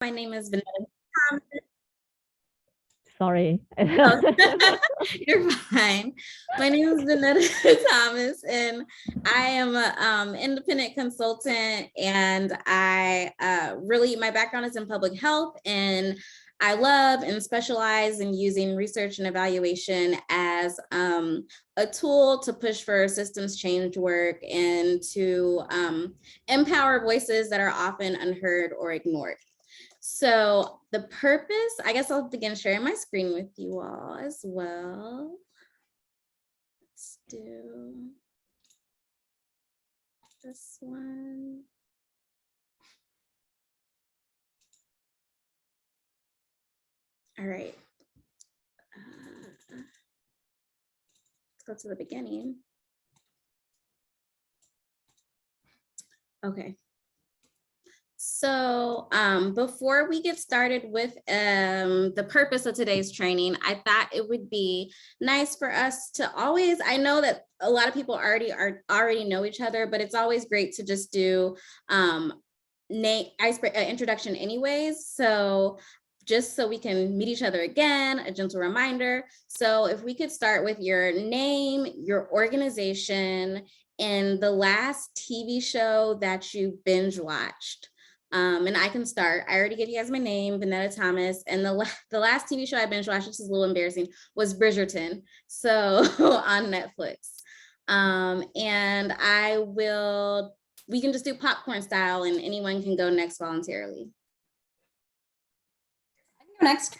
My name is Vanetta M. Sorry. Oh, you're fine. My name is Vanetta Thomas, and I am an independent consultant. And I my background is in public health, and I love and specialize in using research and evaluation as a tool to push for systems change work and to empower voices that are often unheard or ignored. So the purpose, I guess I'll begin sharing my screen with you all as well. Let's do this one. All right. Let's go to the beginning. Okay. So before we get started with the purpose of today's training, I thought it would be nice for us to always, I know that a lot of people already know each other, but it's always great to just do introduction anyways. So just so we can meet each other again, a gentle reminder. So if we could start with your name, your organization, and the last TV show that you binge watched. And I can start. I already gave you guys my name, Vanetta Thomas, and the last TV show I binge watched, which is a little embarrassing, was Bridgerton, so on Netflix. And we can just do popcorn style, and anyone can go next voluntarily. I can go next.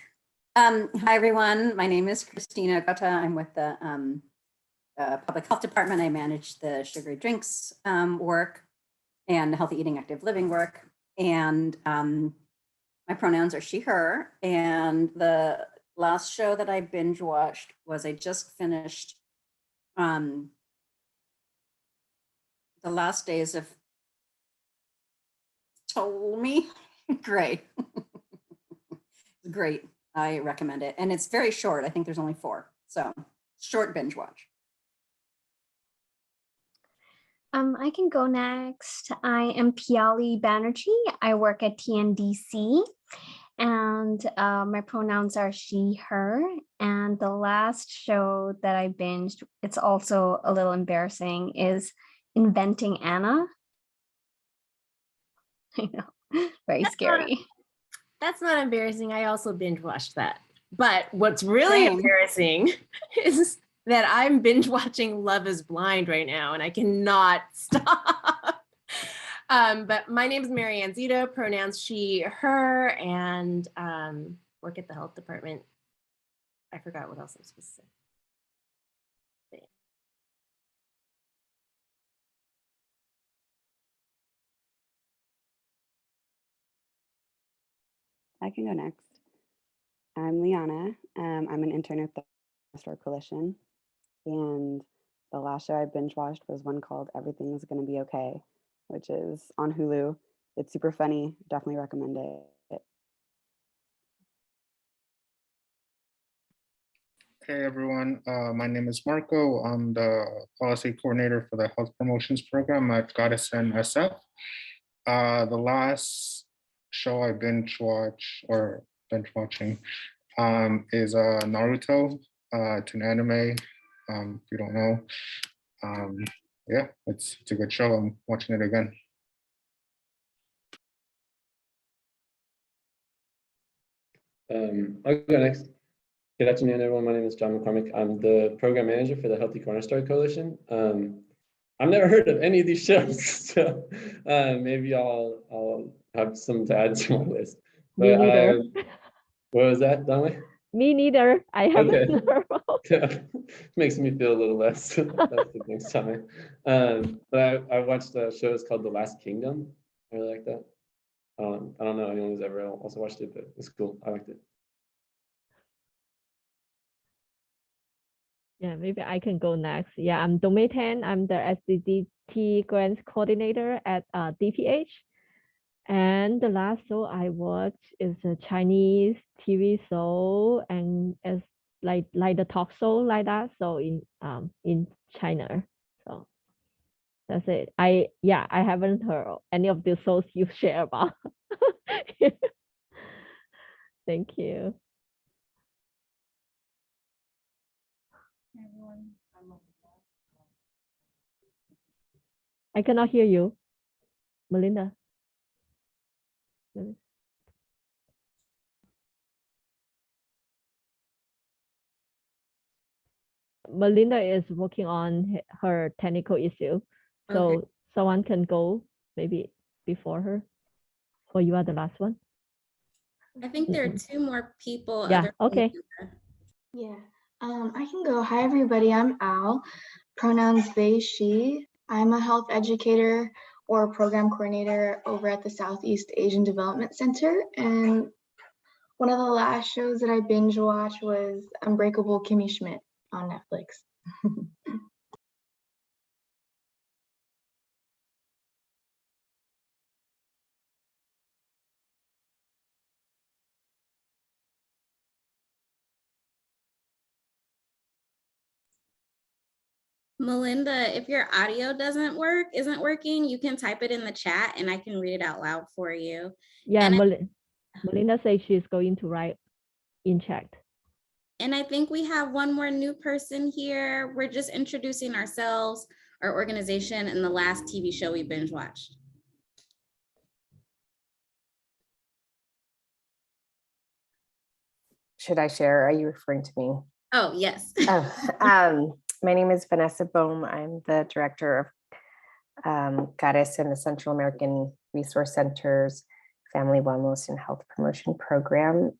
Hi, everyone. My name is Christina Gota. I'm with the Public Health Department. I manage the sugary drinks work and healthy eating, active living work. And my pronouns are she, her. And the last show that I binge watched was I just finished The Last Days of Ptolemy. Great. Great. I recommend it. And it's very short. I think there's only 4. So short binge watch. I can go next. I am Piali Banerjee. I work at TNDC, and my pronouns are she, her. And the last show that I binged, it's also a little embarrassing, is Inventing Anna. I know, very scary. That's not embarrassing. I also binge watched that. But what's really embarrassing is that I'm binge watching Love is Blind right now, and I cannot stop. But my name is Marianne Zito, pronouns she, her, and work at the health department. I forgot what else I was supposed to say. I can go next. I'm Liana. I'm an intern at the Restore Coalition. And the last show I binge watched was one called Everything's Gonna Be Okay, which is on Hulu. It's super funny. Definitely recommend it. Hey everyone, my name is Marco. I'm the policy coordinator for the health promotions program at Goddess and SF. The last show I binge watching is Naruto. It's an anime. If you don't know, yeah, it's a good show. I'm watching it again. I'll go next. Good afternoon, everyone. My name is John McCormick. I'm the program manager for the Healthy Cornerstone Coalition. I've never heard of any of these shows, so maybe I'll have some to add to my list. But, Me neither. What was that, Donley? Me neither. I haven't heard of. Makes me feel a little less next time. But I watched a show it's called The Last Kingdom. I really like that. I don't know anyone who's ever also watched it, but it's cool. I liked it. Yeah, maybe I can go next. Yeah, I'm Domeitan. I'm the SDDT grants coordinator at DPH. And the last show I watched is a Chinese TV show, and it's like the talk show like that. So in China. So that's it. I haven't heard any of the shows you share about. Thank you. I cannot hear you, Melinda. Melinda is working on her technical issue, so someone can go maybe before her, or you are the last one. I think there are two more people. Yeah, okay. Yeah, I can go. Hi, everybody. I'm Al. Pronouns they, she. I'm a health educator or program coordinator over at the Southeast Asian Development Center. And one of the last shows that I binge watched was Unbreakable Kimmy Schmidt on Netflix. Melinda, if your audio isn't working, you can type it in the chat and I can read it out loud for you. Yeah, And Melinda says she's going to write in chat. And I think we have one more new person here. We're just introducing ourselves, our organization, and the last TV show we binge watched. Should I share? Are you referring to me? Oh, yes. My name is Vanessa Bohm. I'm the director of Goddess and the Central American Resource Center's Family Wellness and Health Promotion Program.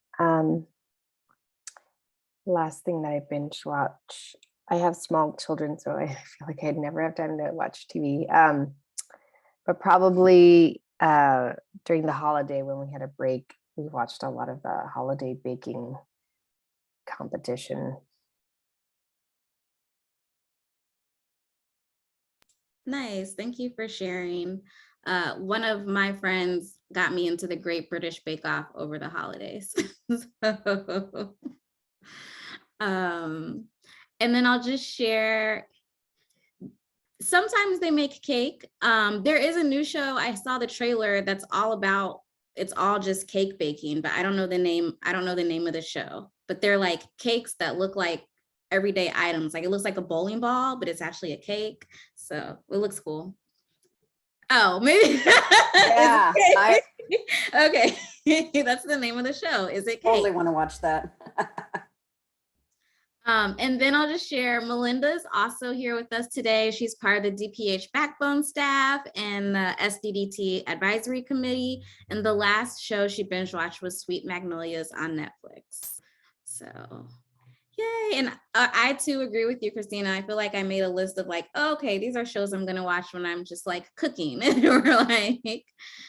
Last thing that I binge watch, I have small children, so I feel like I'd never have time to watch TV. But probably during the holiday when we had a break, we watched a lot of the holiday baking competition. Nice. Thank you for sharing. One of my friends got me into the Great British Bake Off over the holidays. And then I'll just share. Sometimes they make cake. There is a new show. I saw the trailer that's all about, it's all just cake baking, but I don't know the name. I don't know the name of the show, but they're like cakes that look like everyday items. Like it looks like a bowling ball, but it's actually a cake. So it looks cool. Oh, maybe. Yeah. Okay. That's the name of the show. Is it cake? Totally want to watch that. And then I'll just share, Melinda is also here with us today. She's part of the DPH Backbone staff and the SDDT Advisory Committee. And the last show she binge watched was Sweet Magnolias on Netflix. So, yay. And I too agree with you, Christina. I feel like I made a list of like, oh, okay, these are shows I'm going to watch when I'm just like cooking. Or like,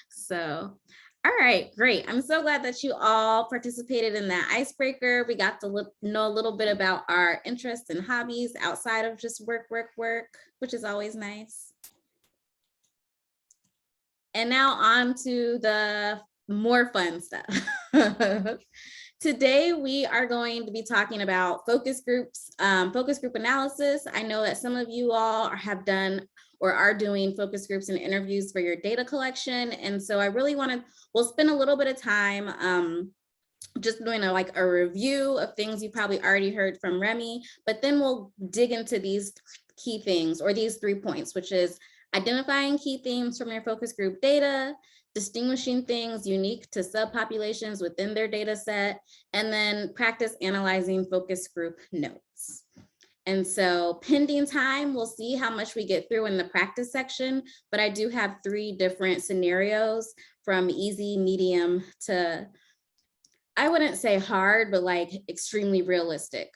so. All right, great. I'm so glad that you all participated in that icebreaker. We got to know a little bit about our interests and hobbies outside of just work, which is always nice. And now on to the more fun stuff. Today, we are going to be talking about focus groups, focus group analysis. I know that some of you all have done or are doing focus groups and interviews for your data collection. And so I really we'll spend a little bit of time just doing a review of things you probably already heard from Remy, but then we'll dig into these key things or these 3 points, which is identifying key themes from your focus group data, distinguishing things unique to subpopulations within their data set, and then practice analyzing focus group notes. And so pending time, we'll see how much we get through in the practice section, but I do have 3 different scenarios from easy, medium to, I wouldn't say hard, but like extremely realistic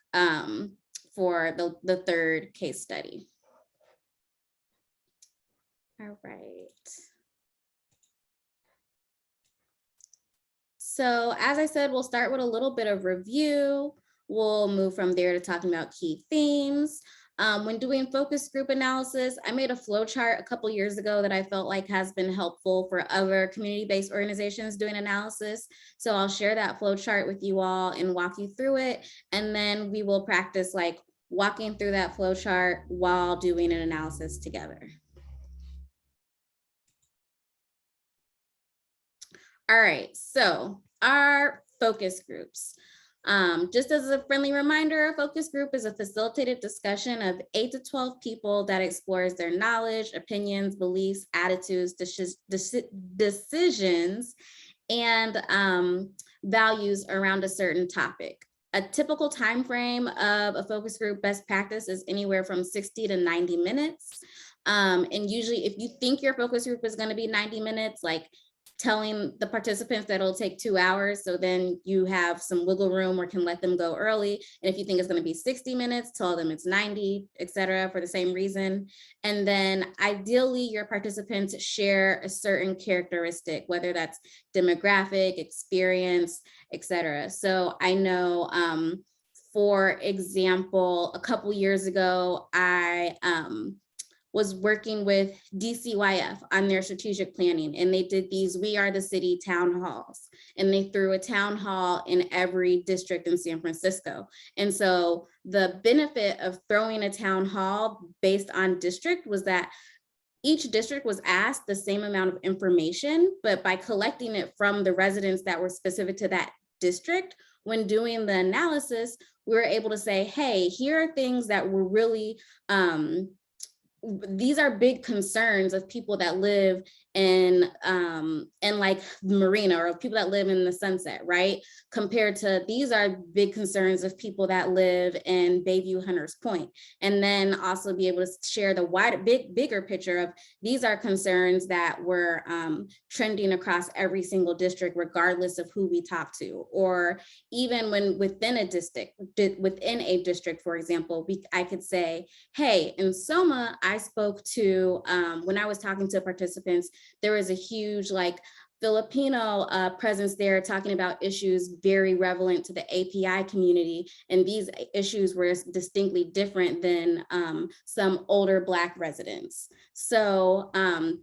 for the 3rd case study. All right. So as I said, we'll start with a little bit of review. We'll move from there to talking about key themes. When doing focus group analysis, I made a flow chart a couple years ago that I felt like has been helpful for other community-based organizations doing analysis. So I'll share that flow chart with you all and walk you through it. And then we will practice like walking through that flow chart while doing an analysis together. All right, so our focus groups. Just as a friendly reminder, a focus group is a facilitated discussion of 8 to 12 people that explores their knowledge, opinions, beliefs, attitudes, decisions, and values around a certain topic. A typical time frame of a focus group best practice is anywhere from 60 to 90 minutes. And usually if you think your focus group is going to be 90 minutes, like telling the participants that it'll take 2 hours, so then you have some wiggle room or can let them go early. And if you think it's going to be 60 minutes, tell them it's 90, etc., for the same reason. And then ideally your participants share a certain characteristic, whether that's demographic, experience, etc. So I know, for example, a couple years ago, I was working with DCYF on their strategic planning, and they did these We Are the City town halls, and they threw a town hall in every district in San Francisco. And so the benefit of throwing a town hall based on district was that each district was asked the same amount of information, but by collecting it from the residents that were specific to that district, when doing the analysis, we were able to say, hey, here are things that were really, these are big concerns of people that live in like Marina, or people that live in the Sunset, right? Compared to these are big concerns of people that live in Bayview Hunters Point. And then also be able to share the wider, bigger picture of these are concerns that were trending across every single district, regardless of who we talk to. Or even when within a district, for example, I could say, hey, in Soma, I spoke to, when I was talking to participants, there was a huge Filipino presence there, talking about issues very relevant to the API community. And these issues were distinctly different than some older Black residents. So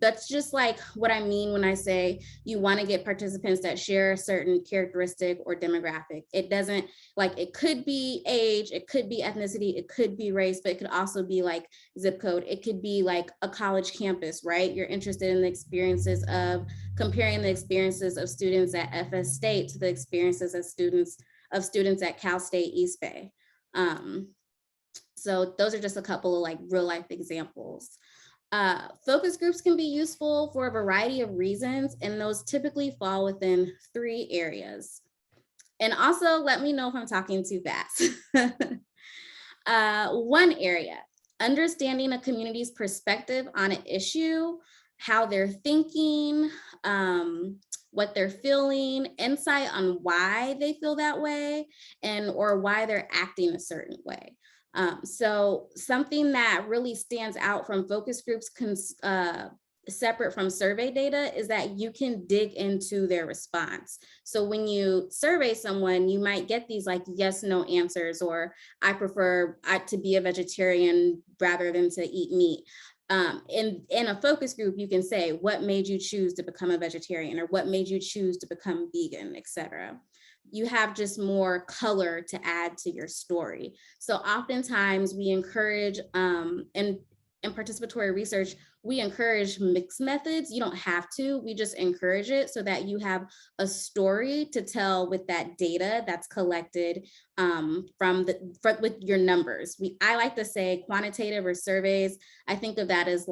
that's just what I mean when I say you want to get participants that share a certain characteristic or demographic. It doesn't, it could be age, it could be ethnicity, it could be race, but it could also be zip code. It could be a college campus, right? You're interested in the experiences of comparing the experiences of students at FS State to the experiences of students at Cal State East Bay. So those are just a couple of real life examples. Focus groups can be useful for a variety of reasons, and those typically fall within 3 areas. And also let me know if I'm talking too fast. One area, understanding a community's perspective on an issue, how they're thinking, what they're feeling, insight on why they feel that way, or why they're acting a certain way. So something that really stands out from focus groups separate from survey data is that you can dig into their response. So when you survey someone, you might get these yes, no answers, or I prefer to be a vegetarian rather than to eat meat. In a focus group, you can say, what made you choose to become a vegetarian, or what made you choose to become vegan, etc. You have just more color to add to your story. So oftentimes we encourage, in participatory research, we encourage mixed methods. You don't have to, we just encourage it so that you have a story to tell with that data that's collected with your numbers. I like to say quantitative or surveys. I think of that as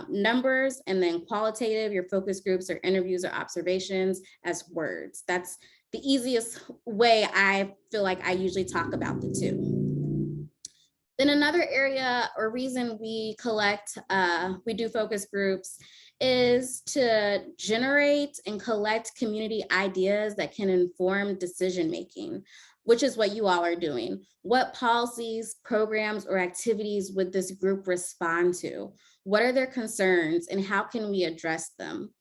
numbers, and then qualitative, your focus groups or interviews or observations, as words. That's the easiest way I feel like I usually talk about the two. Then another area or reason we do focus groups is to generate and collect community ideas that can inform decision-making, which is what you all are doing. What policies, programs, or activities would this group respond to? What are their concerns, and how can we address them?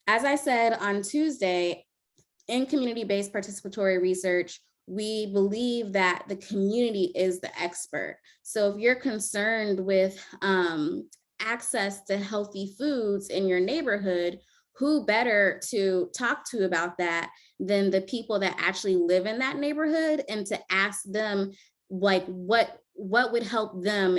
As I said on Tuesday, in community-based participatory research, we believe that the community is the expert. So if you're concerned with access to healthy foods in your neighborhood, who better to talk to about that than the people that actually live in that neighborhood, and to ask them what would help them,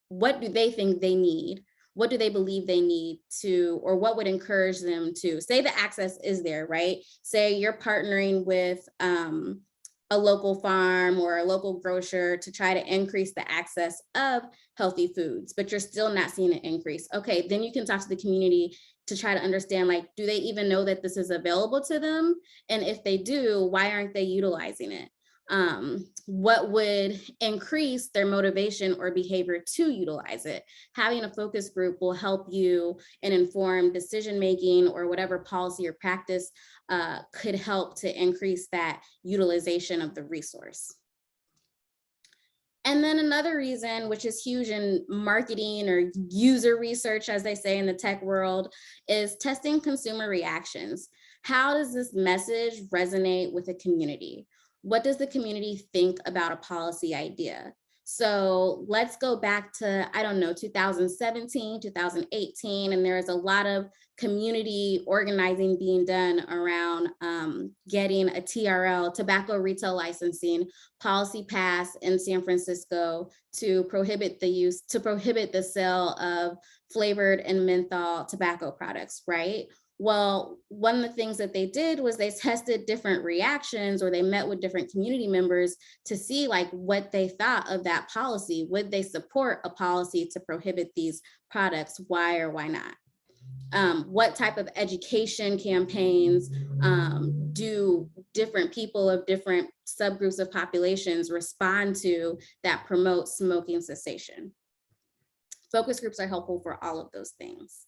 what do they think they need? what do they believe they need to, or what would encourage them to, say the access is there, right? Say you're partnering with a local farm or a local grocer to try to increase the access of healthy foods, but you're still not seeing an increase. Okay, then you can talk to the community to try to understand, like, do they even know that this is available to them? And if they do, why aren't they utilizing it? What would increase their motivation or behavior to utilize it? Having a focus group will help you in informed decision-making or whatever policy or practice could help to increase that utilization of the resource. And then another reason, which is huge in marketing or user research, as they say in the tech world, is testing consumer reactions. How does this message resonate with a community? What does the community think about a policy idea? So let's go back to, I don't know, 2017, 2018, and there's a lot of community organizing being done around getting a TRL, tobacco retail licensing policy passed in San Francisco to prohibit the sale of flavored and menthol tobacco products, right? Well, one of the things that they did was they tested different reactions, or they met with different community members to see like what they thought of that policy. Would they support a policy to prohibit these products? Why or why not? What type of education campaigns do different people of different subgroups of populations respond to that promote smoking cessation? Focus groups are helpful for all of those things.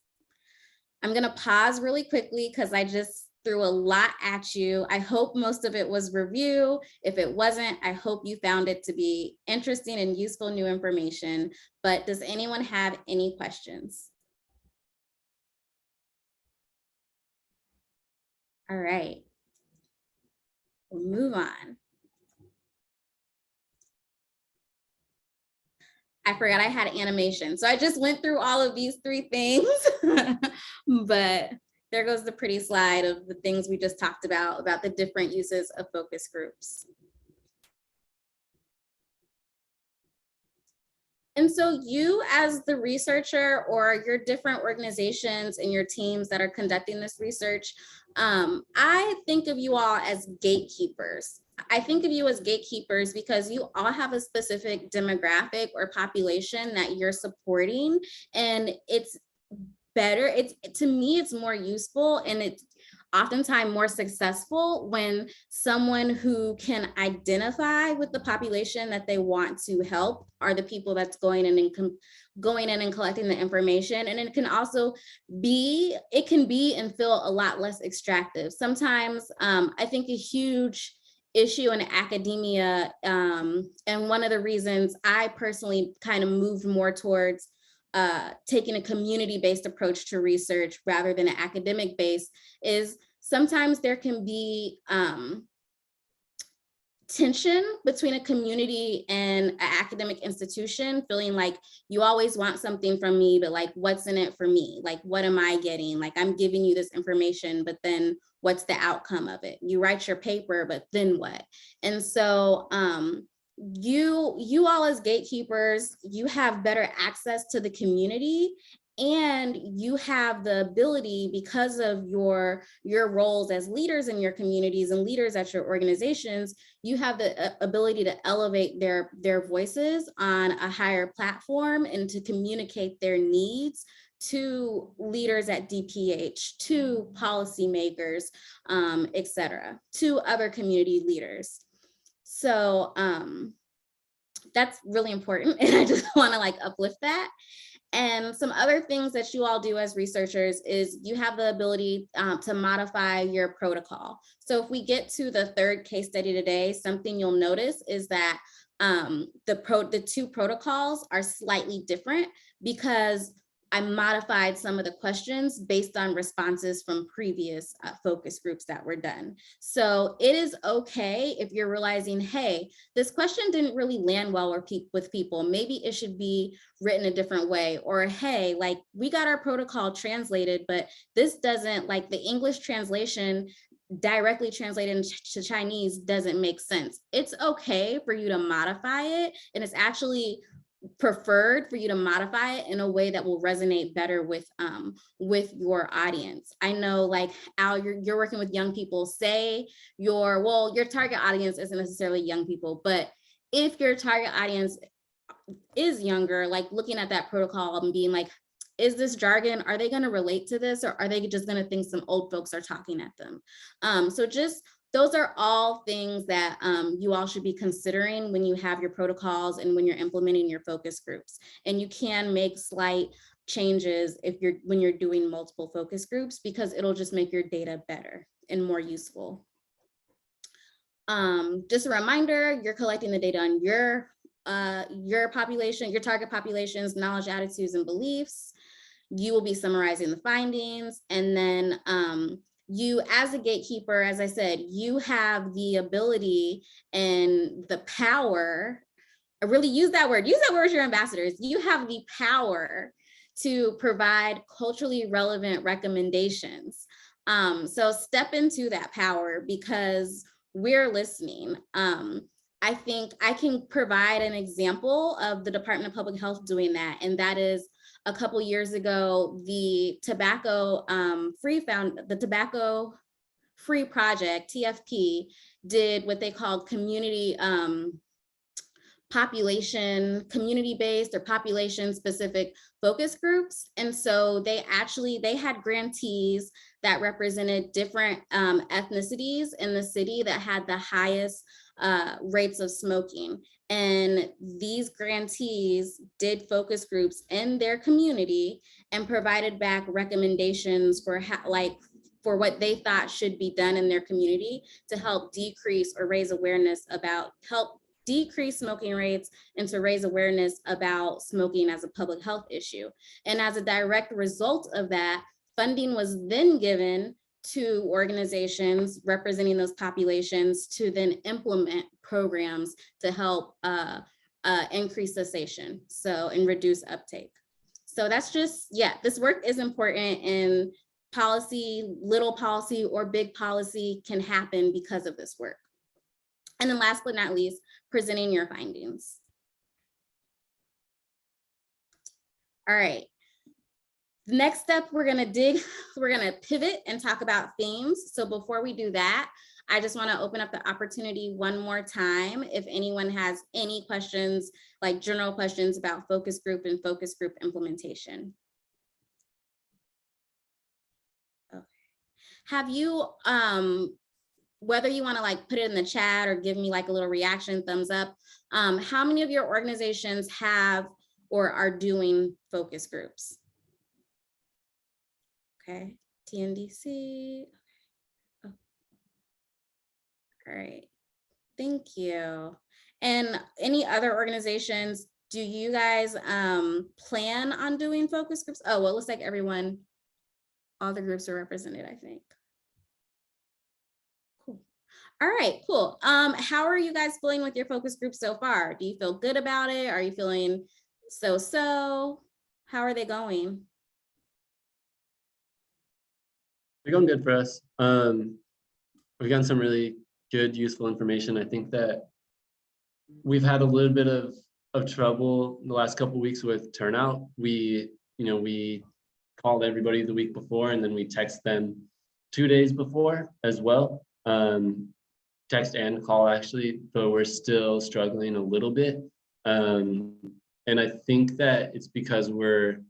I'm going to pause really quickly because I just threw a lot at you. I hope most of it was review. If it wasn't, I hope you found it to be interesting and useful new information. But does anyone have any questions? All right, we'll move on. I forgot I had animation. So I just went through all of these 3 things, but there goes the pretty slide of the things we just talked about the different uses of focus groups. And so you as the researcher, or your different organizations and your teams that are conducting this research, I think of you all as gatekeepers. I think of you as gatekeepers because you all have a specific demographic or population that you're supporting, and it's better. To me, it's more useful, and it's oftentimes more successful when someone who can identify with the population that they want to help are the people that's going in and collecting the information. And it can also be, and feel a lot less extractive. Sometimes I think a huge issue in academia, and one of the reasons I personally kind of moved more towards taking a community-based approach to research rather than an academic base, is sometimes there can be tension between a community and an academic institution, feeling like you always want something from me, but like, what's in it for me? Like, what am I getting? Like, I'm giving you this information, but then what's the outcome of it? You write your paper, but then what? And so you all as gatekeepers, you have better access to the community, and you have the ability, because of your roles as leaders in your communities and leaders at your organizations, you have the ability to elevate their voices on a higher platform and to communicate their needs to leaders at DPH, to policymakers, et cetera, to other community leaders. So that's really important, and I just want to like uplift that. And some other things that you all do as researchers is you have the ability to modify your protocol. So if we get to the 3rd case study today, something you'll notice is that the 2 protocols are slightly different because I modified some of the questions based on responses from previous focus groups that were done. So it is okay if you're realizing, hey, this question didn't really land well with people. Maybe it should be written a different way. Or, hey, like, we got our protocol translated, but this doesn't, like, the English translation directly translated into Chinese doesn't make sense. It's okay for you to modify it. And it's actually preferred for you to modify it in a way that will resonate better with your audience. I know, like, Al, you're working with young people. Say your target audience isn't necessarily young people, but if your target audience is younger, like looking at that protocol and being like, is this jargon? Are they going to relate to this, or are they just going to think some old folks are talking at them? So just those are all things that you all should be considering when you have your protocols and when you're implementing your focus groups. And you can make slight changes when you're doing multiple focus groups, because it'll just make your data better and more useful. Just a reminder, you're collecting the data on your population, your target population's knowledge, attitudes, and beliefs. You will be summarizing the findings, and then you, as a gatekeeper, as I said, you have the ability and the power. I really use that word as your ambassadors. You have the power to provide culturally relevant recommendations. So step into that power, because we're listening. I think I can provide an example of the Department of Public Health doing that, and that is a couple years ago, the Tobacco Free Project, TFP, did what they called community-based or population-specific focus groups. And so they had grantees that represented different ethnicities in the city that had the highest rates of smoking. And these grantees did focus groups in their community and provided back recommendations for what they thought should be done in their community to help decrease or raise awareness about, help decrease smoking rates and to raise awareness about smoking as a public health issue. And as a direct result of that, funding was then given to organizations representing those populations to then implement programs to help increase cessation, and reduce uptake. So that's just, this work is important, and policy, little policy or big policy, can happen because of this work. And then last but not least, presenting your findings. All right. The next step, we're gonna pivot and talk about themes. So before we do that, I just wanna open up the opportunity one more time. If anyone has any questions, like general questions about focus group and focus group implementation. Okay. Have you, whether you wanna like put it in the chat or give me like a little reaction, thumbs up, how many of your organizations have or are doing focus groups? Okay, TNDC. Oh. All right, thank you. And any other organizations, do you guys plan on doing focus groups? Oh, well, it looks like everyone, all the groups are represented, I think. Cool. All right, cool. How are you guys feeling with your focus group so far? Do you feel good about it? Are you feeling so-so? How are they going? They're going good for us. We've gotten some really good, useful information. I think that we've had a little bit of trouble the last couple of weeks with turnout. We called everybody the week before, and then we text them 2 days before as well. Text and call actually, but we're still struggling a little bit. And I think that it's because we're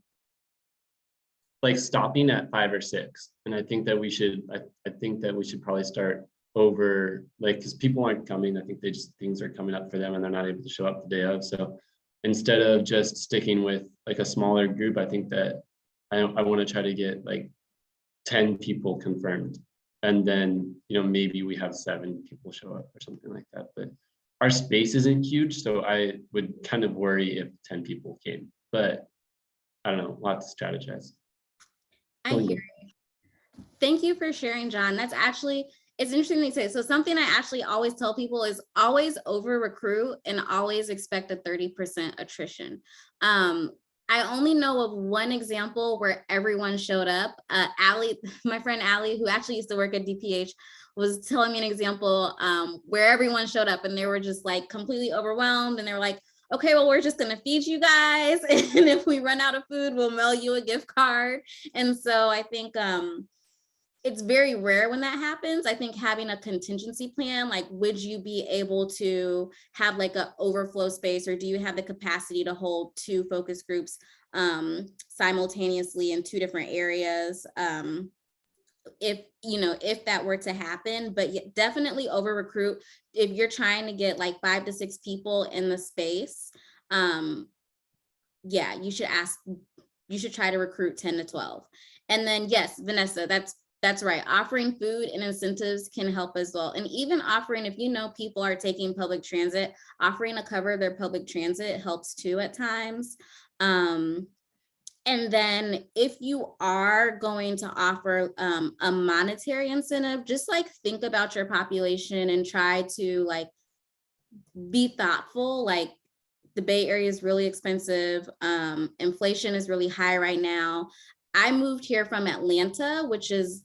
like stopping at 5 or 6, and I think that we should. I think that we should probably start over, like, because people aren't coming. I think things are coming up for them, and they're not able to show up the day of. So instead of just sticking with like a smaller group, I think that I want to try to get like 10 people confirmed, and then maybe we have 7 people show up or something like that. But our space isn't huge, so I would kind of worry if 10 people came. But I don't know, lots to strategize. I hear you. Thank you for sharing, John. That's actually, it's interesting to say. So something I actually always tell people is always over recruit and always expect a 30% attrition. I only know of one example where everyone showed up. Allie, my friend Allie, who actually used to work at DPH, was telling me an example where everyone showed up and they were just like completely overwhelmed, and they were like, okay, well, we're just gonna feed you guys. And if we run out of food, we'll mail you a gift card. And so I think it's very rare when that happens. I think having a contingency plan, like, would you be able to have like an overflow space, or do you have the capacity to hold 2 focus groups simultaneously in 2 different areas? If that were to happen, but definitely over recruit. If you're trying to get like 5 to 6 people in the space, yeah, you should try to recruit 10 to 12. And then yes, Vanessa, that's right. Offering food and incentives can help as well. And even offering, if people are taking public transit, offering to cover their public transit helps too at times. And then if you are going to offer a monetary incentive, just like think about your population and try to like be thoughtful. Like, the Bay Area is really expensive. Inflation is really high right now. I moved here from Atlanta, which is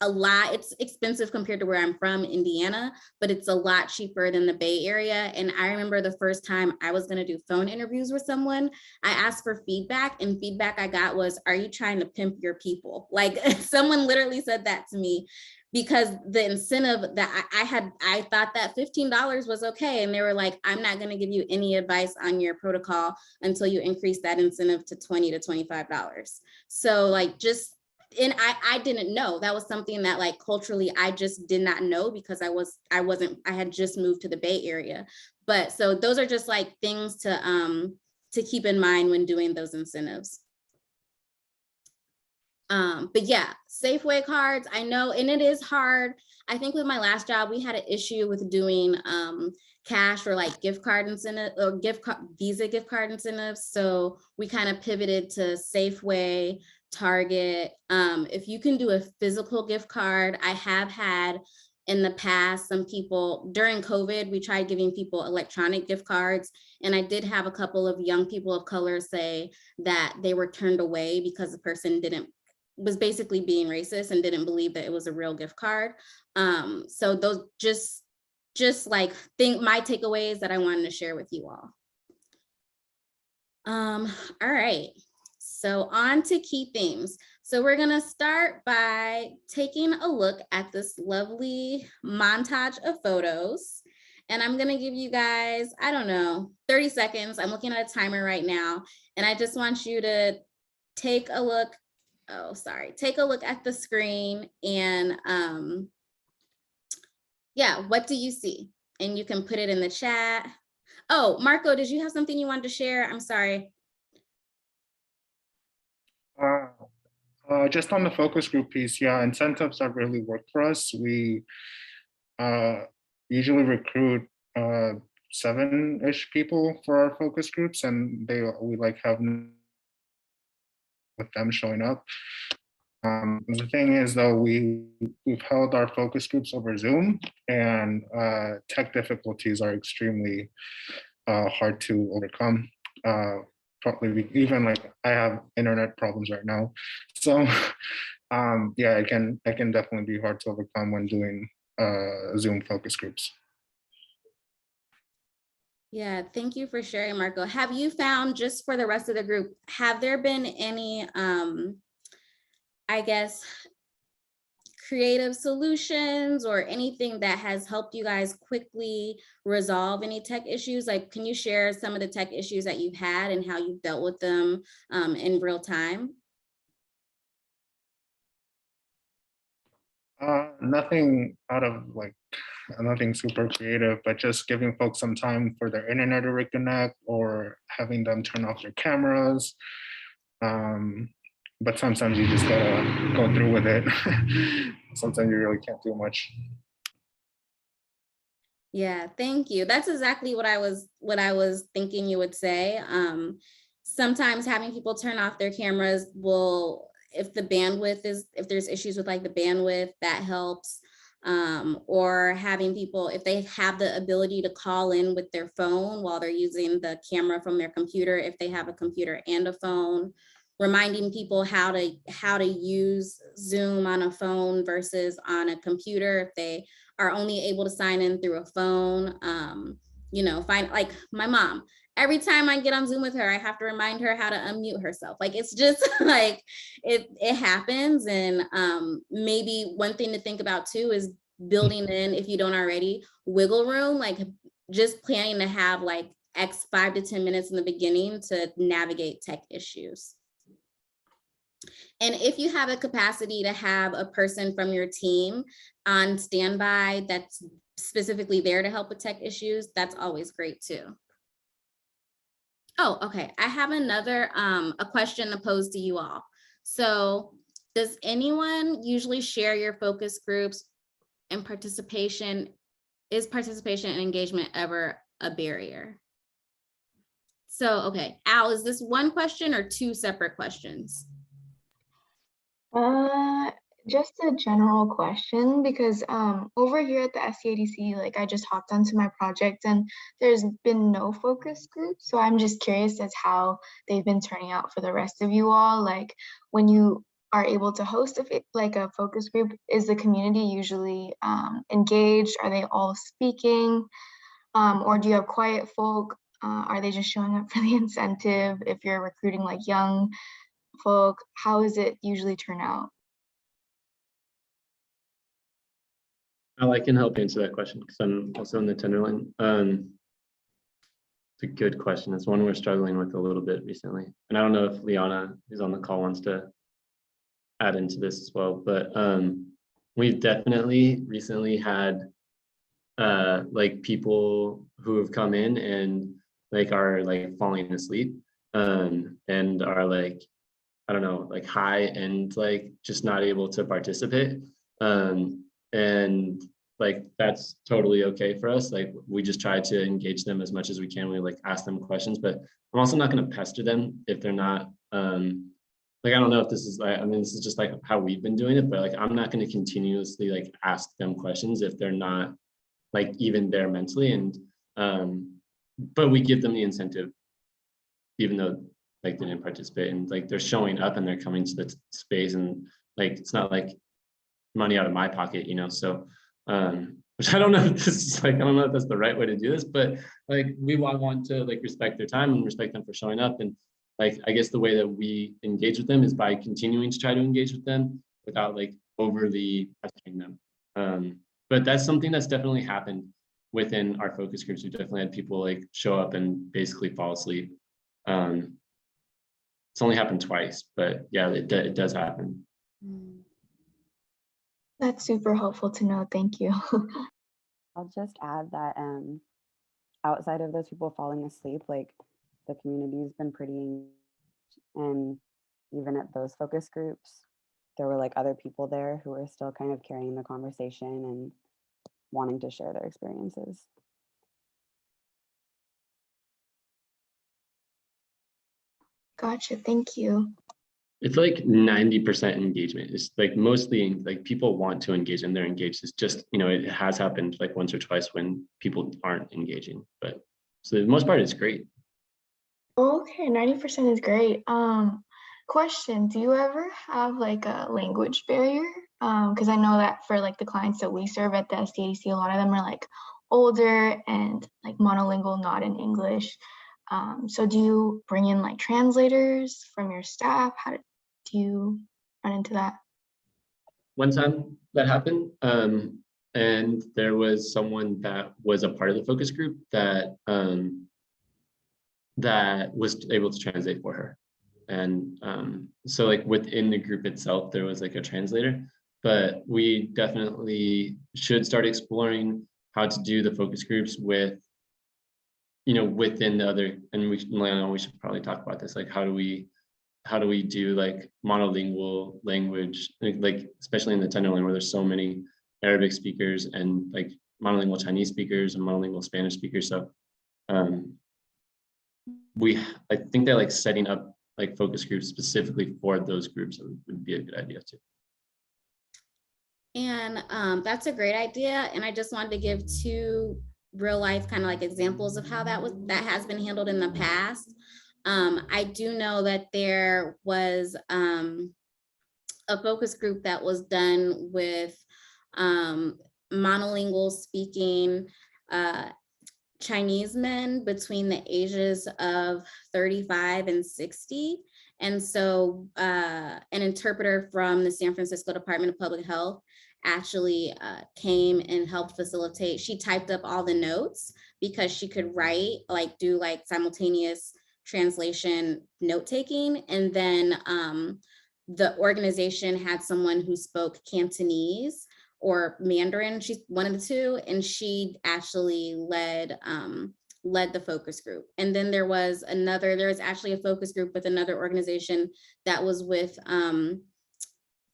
a lot. It's expensive compared to where I'm from, Indiana, but it's a lot cheaper than the Bay Area. And I remember the first time I was going to do phone interviews with someone, I asked for feedback, and feedback I got was, are you trying to pimp your people? Like, someone literally said that to me, because the incentive that I thought that $15 was okay. And they were like, I'm not going to give you any advice on your protocol until you increase that incentive to $20 to $25. So like, and I didn't know. That was something that like culturally I just did not know, because I had just moved to the Bay Area. But so those are just like things to keep in mind when doing those incentives. But yeah, Safeway cards, I know, and it is hard. I think with my last job, we had an issue with doing cash or like gift card incentive or Visa gift card incentives. So we kind of pivoted to Safeway, Target. If you can do a physical gift card, I have had in the past, some people during COVID, we tried giving people electronic gift cards. And I did have a couple of young people of color say that they were turned away because the person was basically being racist and didn't believe that it was a real gift card. So those just like my takeaways that I wanted to share with you all. All right, so on to key themes. So we're gonna start by taking a look at this lovely montage of photos. And I'm gonna give you guys, I don't know, 30 seconds. I'm looking at a timer right now. And I just want you to take a look. Take a look at the screen and yeah, what do you see? And you can put it in the chat. Oh, Marco, did you have something you wanted to share? I'm sorry. Just on the focus group piece, yeah, incentives have really worked for us. We usually recruit 7-ish people for our focus groups, and we like have with them showing up. The thing is, though, we've held our focus groups over Zoom, and tech difficulties are extremely hard to overcome. Probably even like I have internet problems right now, so yeah, it can definitely be hard to overcome when doing Zoom focus groups. Yeah, thank you for sharing, Marco. Have you found, just for the rest of the group, have there been any I guess creative solutions or anything that has helped you guys quickly resolve any tech issues? Like, can you share some of the tech issues that you've had and how you've dealt with them in real time? Nothing out of like, nothing super creative, but just giving folks some time for their internet to reconnect, or having them turn off their cameras. But sometimes you just gotta go through with it. Sometimes you really can't do much. Yeah, thank you. That's exactly what I was thinking you would say. Sometimes having people turn off their cameras will, if there's issues with like the bandwidth, that helps. Or having people, if they have the ability to call in with their phone while they're using the camera from their computer, if they have a computer and a phone, reminding people how to use Zoom on a phone versus on a computer if they are only able to sign in through a phone. find, like my mom, every time I get on Zoom with her, I have to remind her how to unmute herself. Like, it's just like, it happens. And maybe one thing to think about too is building in, if you don't already, wiggle room, like just planning to have like 5 to 10 minutes in the beginning to navigate tech issues. And if you have a capacity to have a person from your team on standby that's specifically there to help with tech issues, that's always great too. Oh, okay. I have another a question to pose to you all. So does anyone usually share your focus groups and participation? Is participation and engagement ever a barrier? So, okay, Al, is this one question or 2 separate questions? Just a general question, because over here at the SCADC, like I just hopped onto my project and there's been no focus group. So I'm just curious as how they've been turning out for the rest of you all. Like when you are able to host a focus group, is the community usually engaged? Are they all speaking? Or do you have quiet folk? Are they just showing up for the incentive? If you're recruiting like young folk, how does it usually turn out? I can help answer that question because I'm also in the Tenderloin. It's a good question. It's one we're struggling with a little bit recently. And I don't know if Liana, who's on the call, wants to add into this as well, but we've definitely recently had like people who have come in and like are like falling asleep and are like, I don't know, like high and like just not able to participate. And like that's totally okay for us. Like we just try to engage them as much as we can. We like ask them questions, but I'm also not going to pester them if they're not like, I don't know if this is like, I mean, this is just like how we've been doing it, but like I'm not going to continuously like ask them questions if they're not like even there mentally. And but we give them the incentive even though like they didn't participate, and like they're showing up and they're coming to the space, and like it's not like money out of my pocket, so which I don't know if this is like, I don't know if that's the right way to do this, but like we want to like respect their time and respect them for showing up. And like I guess the way that we engage with them is by continuing to try to engage with them without like overly pestering them. But that's something that's definitely happened within our focus groups. We've definitely had people like show up and basically fall asleep. It's only happened twice, but yeah, it does happen. That's super helpful to know. Thank you. I'll just add that outside of those people falling asleep, like the community's been pretty engaged, and even at those focus groups, there were like other people there who were still kind of carrying the conversation and wanting to share their experiences. Gotcha. Thank you. It's like 90% engagement. It's like mostly like people want to engage and they're engaged. It's just, it has happened like once or twice when people aren't engaging, but so the most part is great. Okay, 90% is great. Question, do you ever have like a language barrier? Because I know that for like the clients that we serve at the SDAC, a lot of them are like older and like monolingual, not in English. So do you bring in like translators from your staff? How do you run into that? One time that happened, and there was someone that was a part of the focus group that that was able to translate for her. And so like within the group itself, there was like a translator, but we definitely should start exploring how to do the focus groups with, within the other, and we should probably talk about this, like how do we do like monolingual language, like especially in the Tenderloin where there's so many Arabic speakers and like monolingual Chinese speakers and monolingual Spanish speakers. So I think they're like setting up like focus groups specifically for those groups would be a good idea too. And that's a great idea. And I just wanted to give 2 real life kind of like examples of how that has been handled in the past. I do know that there was a focus group that was done with monolingual speaking Chinese men between the ages of 35 and 60. And so an interpreter from the San Francisco Department of Public Health actually came and helped facilitate. She typed up all the notes because she could write, like do like simultaneous translation note taking. And then the organization had someone who spoke Cantonese or Mandarin, she's one of the two, and she actually led the focus group. And then there was actually a focus group with another organization that was with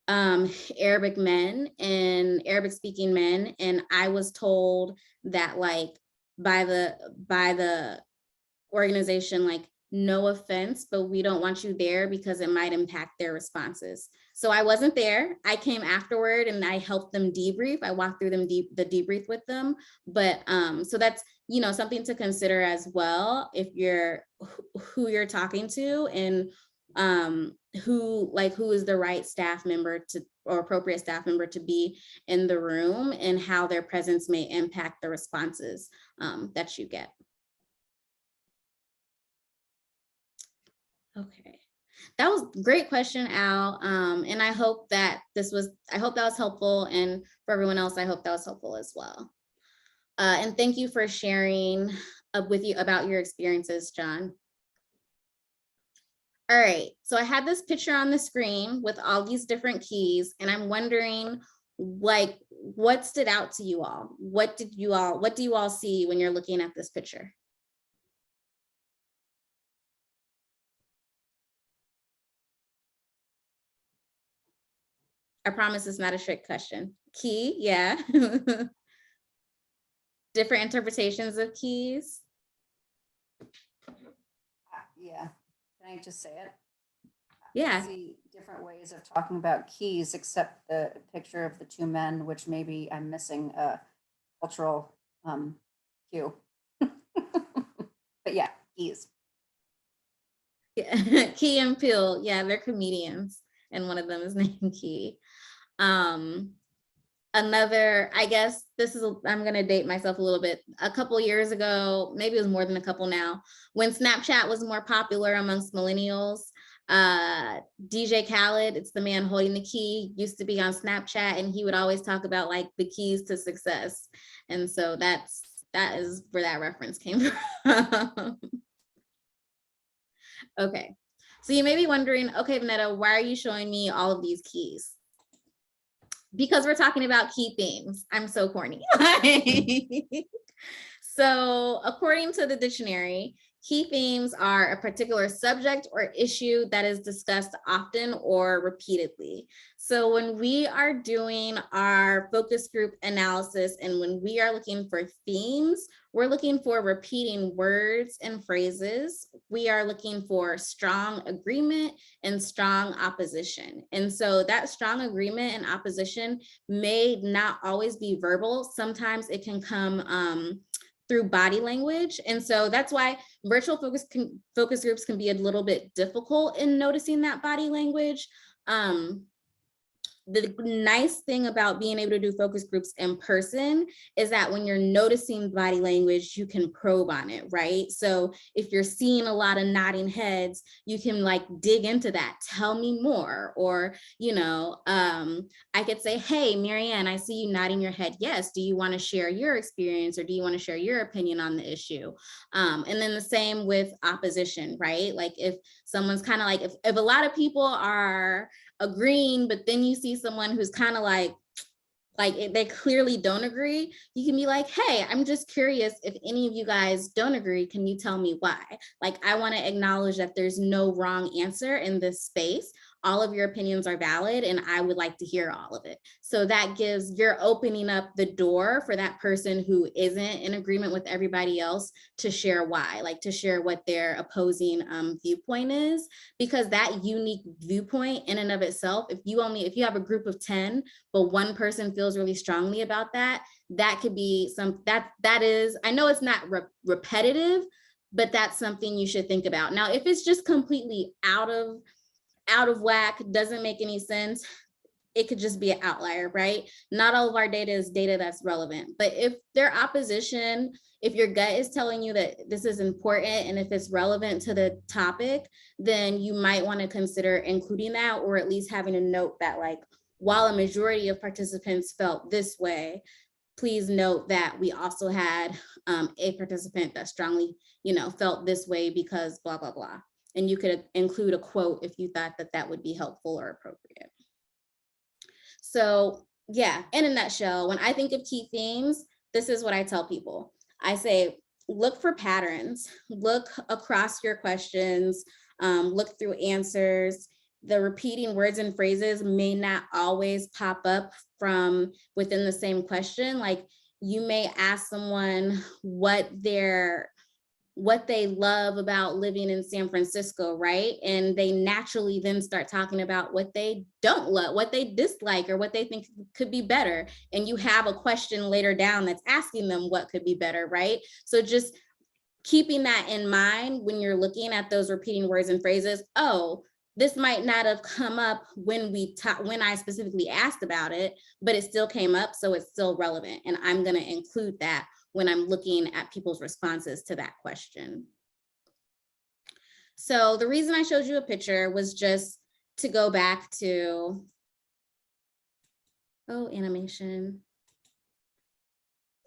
Arabic men and Arabic speaking men. And I was told that like by the organization, like, no offense, but we don't want you there because it might impact their responses. So I wasn't there. I came afterward and I helped them debrief. I walked through them the debrief with them. But so that's, you know, something to consider as well if you're who you're talking to, and who is the right staff member to, or appropriate staff member to be in the room, and how their presence may impact the responses that you get. Okay, that was a great question, Al. And I hope that was helpful. And for everyone else, I hope that was helpful as well. And thank you for sharing with you about your experiences, John. All right, so I had this picture on the screen with all these different keys, and I'm wondering, like, what stood out to you all? What do you all see when you're looking at this picture? I promise it's not a trick question. Key, yeah. Different interpretations of keys. Yeah, can I just say it? Yeah. I see different ways of talking about keys, except the picture of the two men, which maybe I'm missing a cultural cue. But yeah, keys. Yeah. Key and Peele, yeah, they're comedians, and one of them is named Key. Another, I guess I'm gonna date myself a little bit. A couple years ago, maybe it was more than a couple now, when Snapchat was more popular amongst millennials, DJ Khaled, it's the man holding the key, used to be on Snapchat, and he would always talk about like the keys to success. And so that is where that reference came from. Okay, so you may be wondering, okay, Vanetta, why are you showing me all of these keys? Because we're talking about key themes. I'm so corny. So according to the dictionary, key themes are a particular subject or issue that is discussed often or repeatedly. So when we are doing our focus group analysis and when we are looking for themes, we're looking for repeating words and phrases. We are looking for strong agreement and strong opposition. And so that strong agreement and opposition may not always be verbal. Sometimes it can come through body language. And so that's why virtual focus groups can be a little bit difficult in noticing that body language. The nice thing about being able to do focus groups in person is that when you're noticing body language, you can probe on it, right? So if you're seeing a lot of nodding heads, you can like dig into that, tell me more. Or, you know, I could say, hey, Marianne, I see you nodding your head. Yes, do you want to share your experience, or do you want to share your opinion on the issue? And then the same with opposition, right? Like if someone's kind of like, if a lot of people are agreeing, but then you see someone who's kind of like they clearly don't agree, you can be like, hey, I'm just curious if any of you guys don't agree, can you tell me why? Like, I want to acknowledge that there's no wrong answer in this space. All of your opinions are valid, and I would like to hear all of it. So that gives, you're opening up the door for that person who isn't in agreement with everybody else to share why, like to share what their opposing viewpoint is, because that unique viewpoint in and of itself, if you have a group of 10, but one person feels really strongly about that, that could be that is, I know it's not repetitive, but that's something you should think about. Now, if it's just completely out of whack, doesn't make any sense, it could just be an outlier, right? Not all of our data is data that's relevant, but if their opposition, if your gut is telling you that this is important and if it's relevant to the topic, then you might want to consider including that, or at least having a note that like, while a majority of participants felt this way, please note that we also had a participant that strongly, felt this way because blah, blah, blah. And you could include a quote if you thought that that would be helpful or appropriate. So yeah, in a nutshell, when I think of key themes, this is what I tell people. I say, look for patterns, look across your questions, look through answers. The repeating words and phrases may not always pop up from within the same question. Like you may ask someone what they love about living in San Francisco, right? And they naturally then start talking about what they don't love, what they dislike, or what they think could be better. And you have a question later down that's asking them what could be better, right? So just keeping that in mind when you're looking at those repeating words and phrases. Oh, this might not have come up when I specifically asked about it, but it still came up, so it's still relevant. And I'm going to include that when I'm looking at people's responses to that question. So the reason I showed you a picture was just to go back to, animation.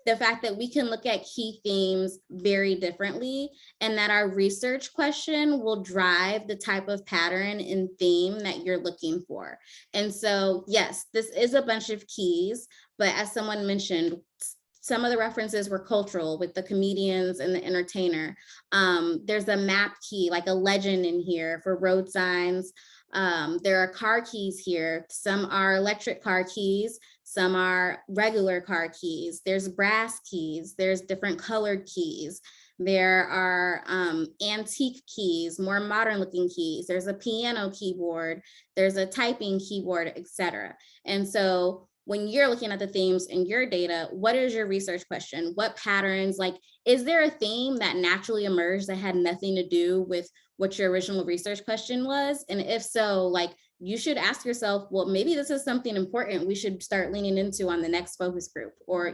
The fact that we can look at key themes very differently, and that our research question will drive the type of pattern and theme that you're looking for. And so, yes, this is a bunch of keys, but as someone mentioned, some of the references were cultural with the comedians and the entertainer. There's a map key, like a legend in here for road signs. There are car keys here. Some are electric car keys. Some are regular car keys. There's brass keys. There's different colored keys. There are antique keys, more modern looking keys. There's a piano keyboard. There's a typing keyboard, etc. And so when you're looking at the themes in your data, what is your research question? What patterns, like, is there a theme that naturally emerged that had nothing to do with what your original research question was? And if so, like, you should ask yourself, well, maybe this is something important we should start leaning into on the next focus group, or,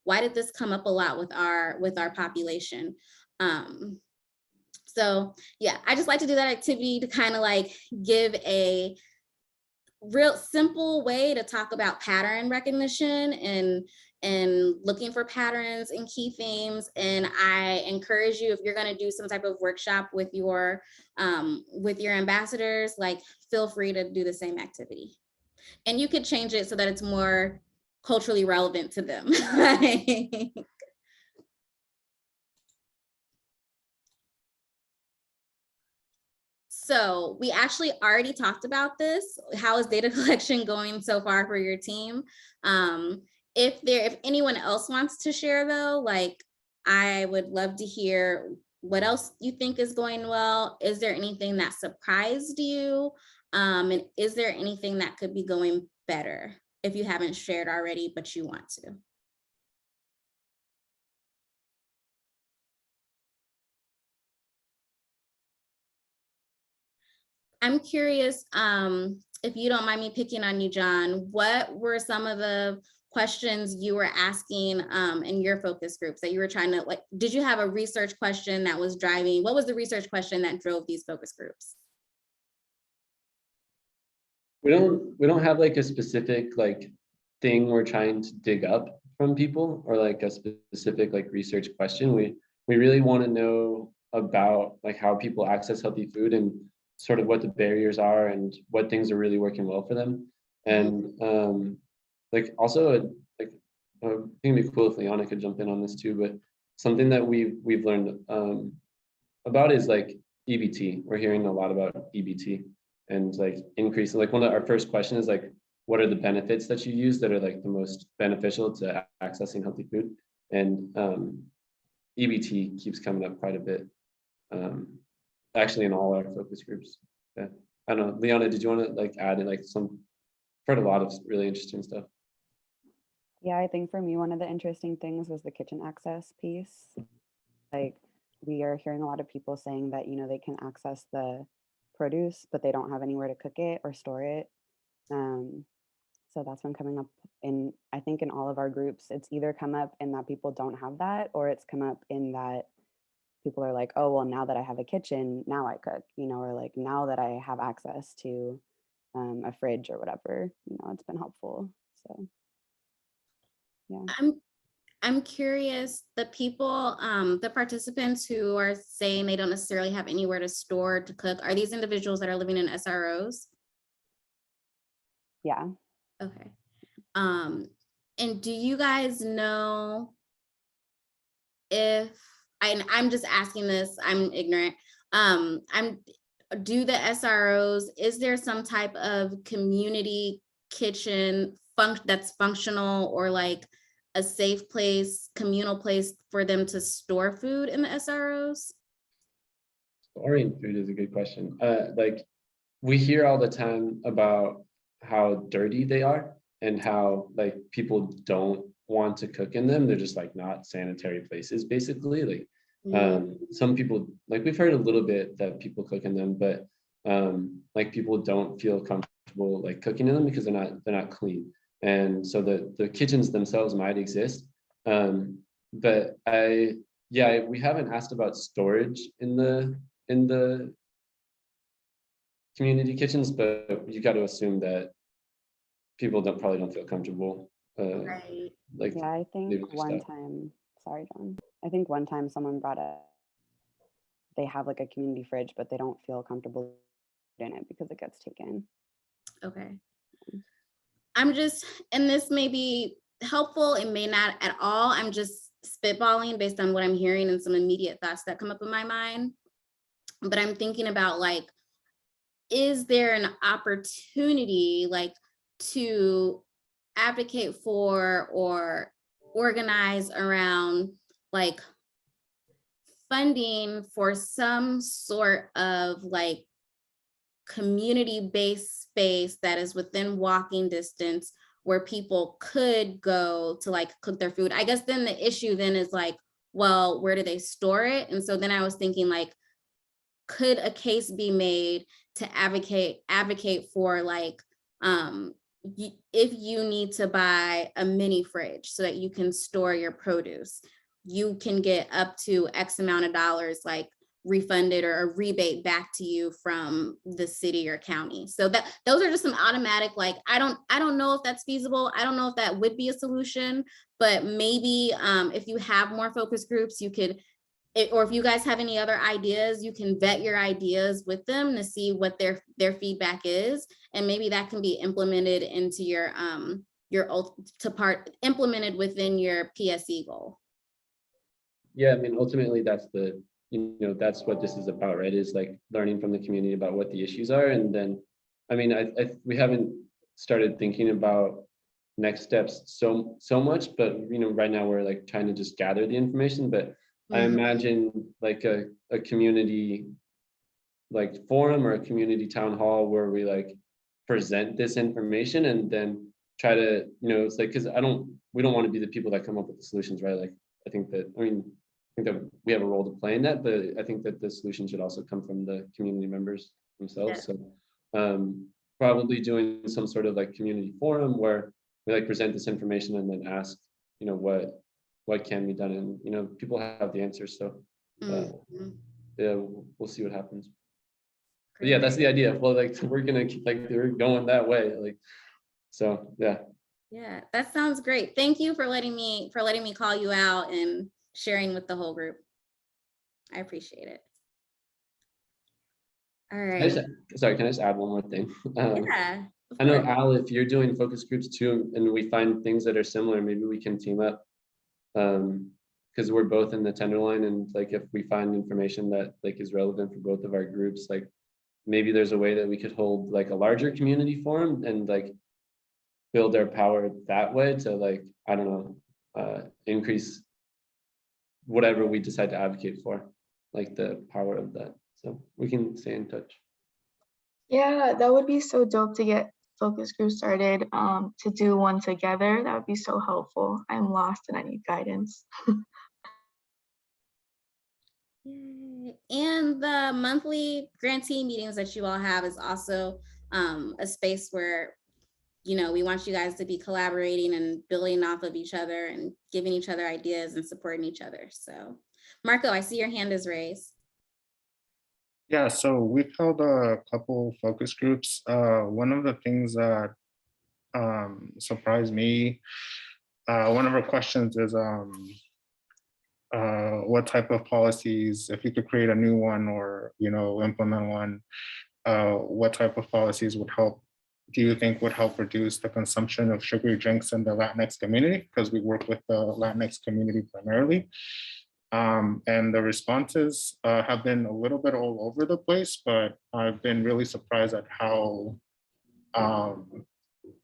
why did this come up a lot with our population? So yeah, I just like to do that activity to kind of like give a real simple way to talk about pattern recognition and looking for patterns and key themes. And I encourage you, if you're going to do some type of workshop with your ambassadors, like, feel free to do the same activity. And you could change it so that it's more culturally relevant to them. So we actually already talked about this. How is data collection going so far for your team? If anyone else wants to share though, like, I would love to hear what else you think is going well. Is there anything that surprised you? And is there anything that could be going better if you haven't shared already, but you want to? I'm curious, if you don't mind me picking on you, John, what were some of the questions you were asking in your focus groups that you were trying to, like, did you have a research question that was driving, what was the research question that drove these focus groups? We don't have like a specific like thing we're trying to dig up from people, or like a specific like research question. We really want to know about like how people access healthy food and sort of what the barriers are and what things are really working well for them. And like also like I think it'd be cool if Liana could jump in on this too, but something that we've learned about is like EBT. We're hearing a lot about EBT and like increase. Like one of our first questions is like, what are the benefits that you use that are like the most beneficial to accessing healthy food? And EBT keeps coming up quite a bit. Actually in all our focus groups. Yeah. I don't know, Liana, did you want to like add in like some, heard a lot of really interesting stuff. Yeah, I think for me, one of the interesting things was the kitchen access piece. Like, we are hearing a lot of people saying that, they can access the produce, but they don't have anywhere to cook it or store it. So that's been coming up in, I think in all of our groups, it's either come up in that people don't have that, or it's come up in that people are like, oh, well, now that I have a kitchen, now I cook, or like now that I have access to a fridge or whatever, it's been helpful. So, yeah. I'm curious, the people, the participants who are saying they don't necessarily have anywhere to store to cook, are these individuals that are living in SROs? Yeah. Okay. And do you guys know if, I'm just asking this, I'm ignorant. Do the SROs, is there some type of community kitchen that's functional, or like a safe place, communal place for them to store food in the SROs? Storing food is a good question. Like we hear all the time about how dirty they are and how like people don't want to cook in them. They're just like not sanitary places, basically. Like some people, like we've heard a little bit that people cook in them, but like people don't feel comfortable like cooking in them because they're not clean. And so the kitchens themselves might exist. But we haven't asked about storage in the community kitchens, but you got to assume that people probably don't feel comfortable. Right. Like yeah, I think one stuff. time, sorry, John. I think one time someone brought up, they have like a community fridge, but they don't feel comfortable in it because it gets taken. Okay. I'm just, and this may be helpful, it may not at all. I'm just spitballing based on what I'm hearing and some immediate thoughts that come up in my mind. But I'm thinking about like, is there an opportunity like to advocate for or organize around like funding for some sort of like community-based space that is within walking distance where people could go to like cook their food? I guess then the issue then is like, well, where do they store it? And so then I was thinking like, could a case be made to advocate for like, if you need to buy a mini fridge so that you can store your produce, you can get up to X amount of dollars like refunded or a rebate back to you from the city or county. So that those are just some automatic, like, I don't know if that's feasible. I don't know if that would be a solution, but maybe if you have more focus groups, you could, or if you guys have any other ideas, you can vet your ideas with them to see what their feedback is. And maybe that can be implemented into implemented within your PSE goal. Yeah, I mean, ultimately that's that's what this is about, right? Is like learning from the community about what the issues are. And then, I mean, we haven't started thinking about next steps so much, but right now we're like trying to just gather the information. But I imagine like a community like forum or a community town hall where we like present this information and then try to, it's like, because we don't want to be the people that come up with the solutions, right? Like I think that we have a role to play in that, but I think that the solution should also come from the community members themselves. Yeah. So probably doing some sort of like community forum where we like present this information and then ask, what can be done, and people have the answers. So yeah, we'll see what happens. But yeah, that's the idea. Well, like we're going that way, like, so yeah. Yeah, that sounds great. Thank you for letting me call you out and sharing with the whole group. I appreciate it. All right. Sorry, can I just add one more thing? Yeah. I know, Al, if you're doing focus groups too, and we find things that are similar, maybe we can team up. Because we're both in the Tenderloin, and like if we find information that like is relevant for both of our groups, like maybe there's a way that we could hold like a larger community forum and like build our power that way to like, I don't know, increase whatever we decide to advocate for, like the power of that. So we can stay in touch. Yeah, that would be so dope to get focus group started, to do one together. That would be so helpful. I'm lost and I need guidance. And the monthly grantee meetings that you all have is also a space where you know, we want you guys to be collaborating and building off of each other and giving each other ideas and supporting each other. So Marco, I see your hand is raised. Yeah, so we've held a couple focus groups. One of the things that surprised me, one of our questions is what type of policies, if you could create a new one or, you know, implement one, what type of policies would help, do you think would help reduce the consumption of sugary drinks in the Latinx community? Because we work with the Latinx community primarily. And the responses have been a little bit all over the place, but I've been really surprised at how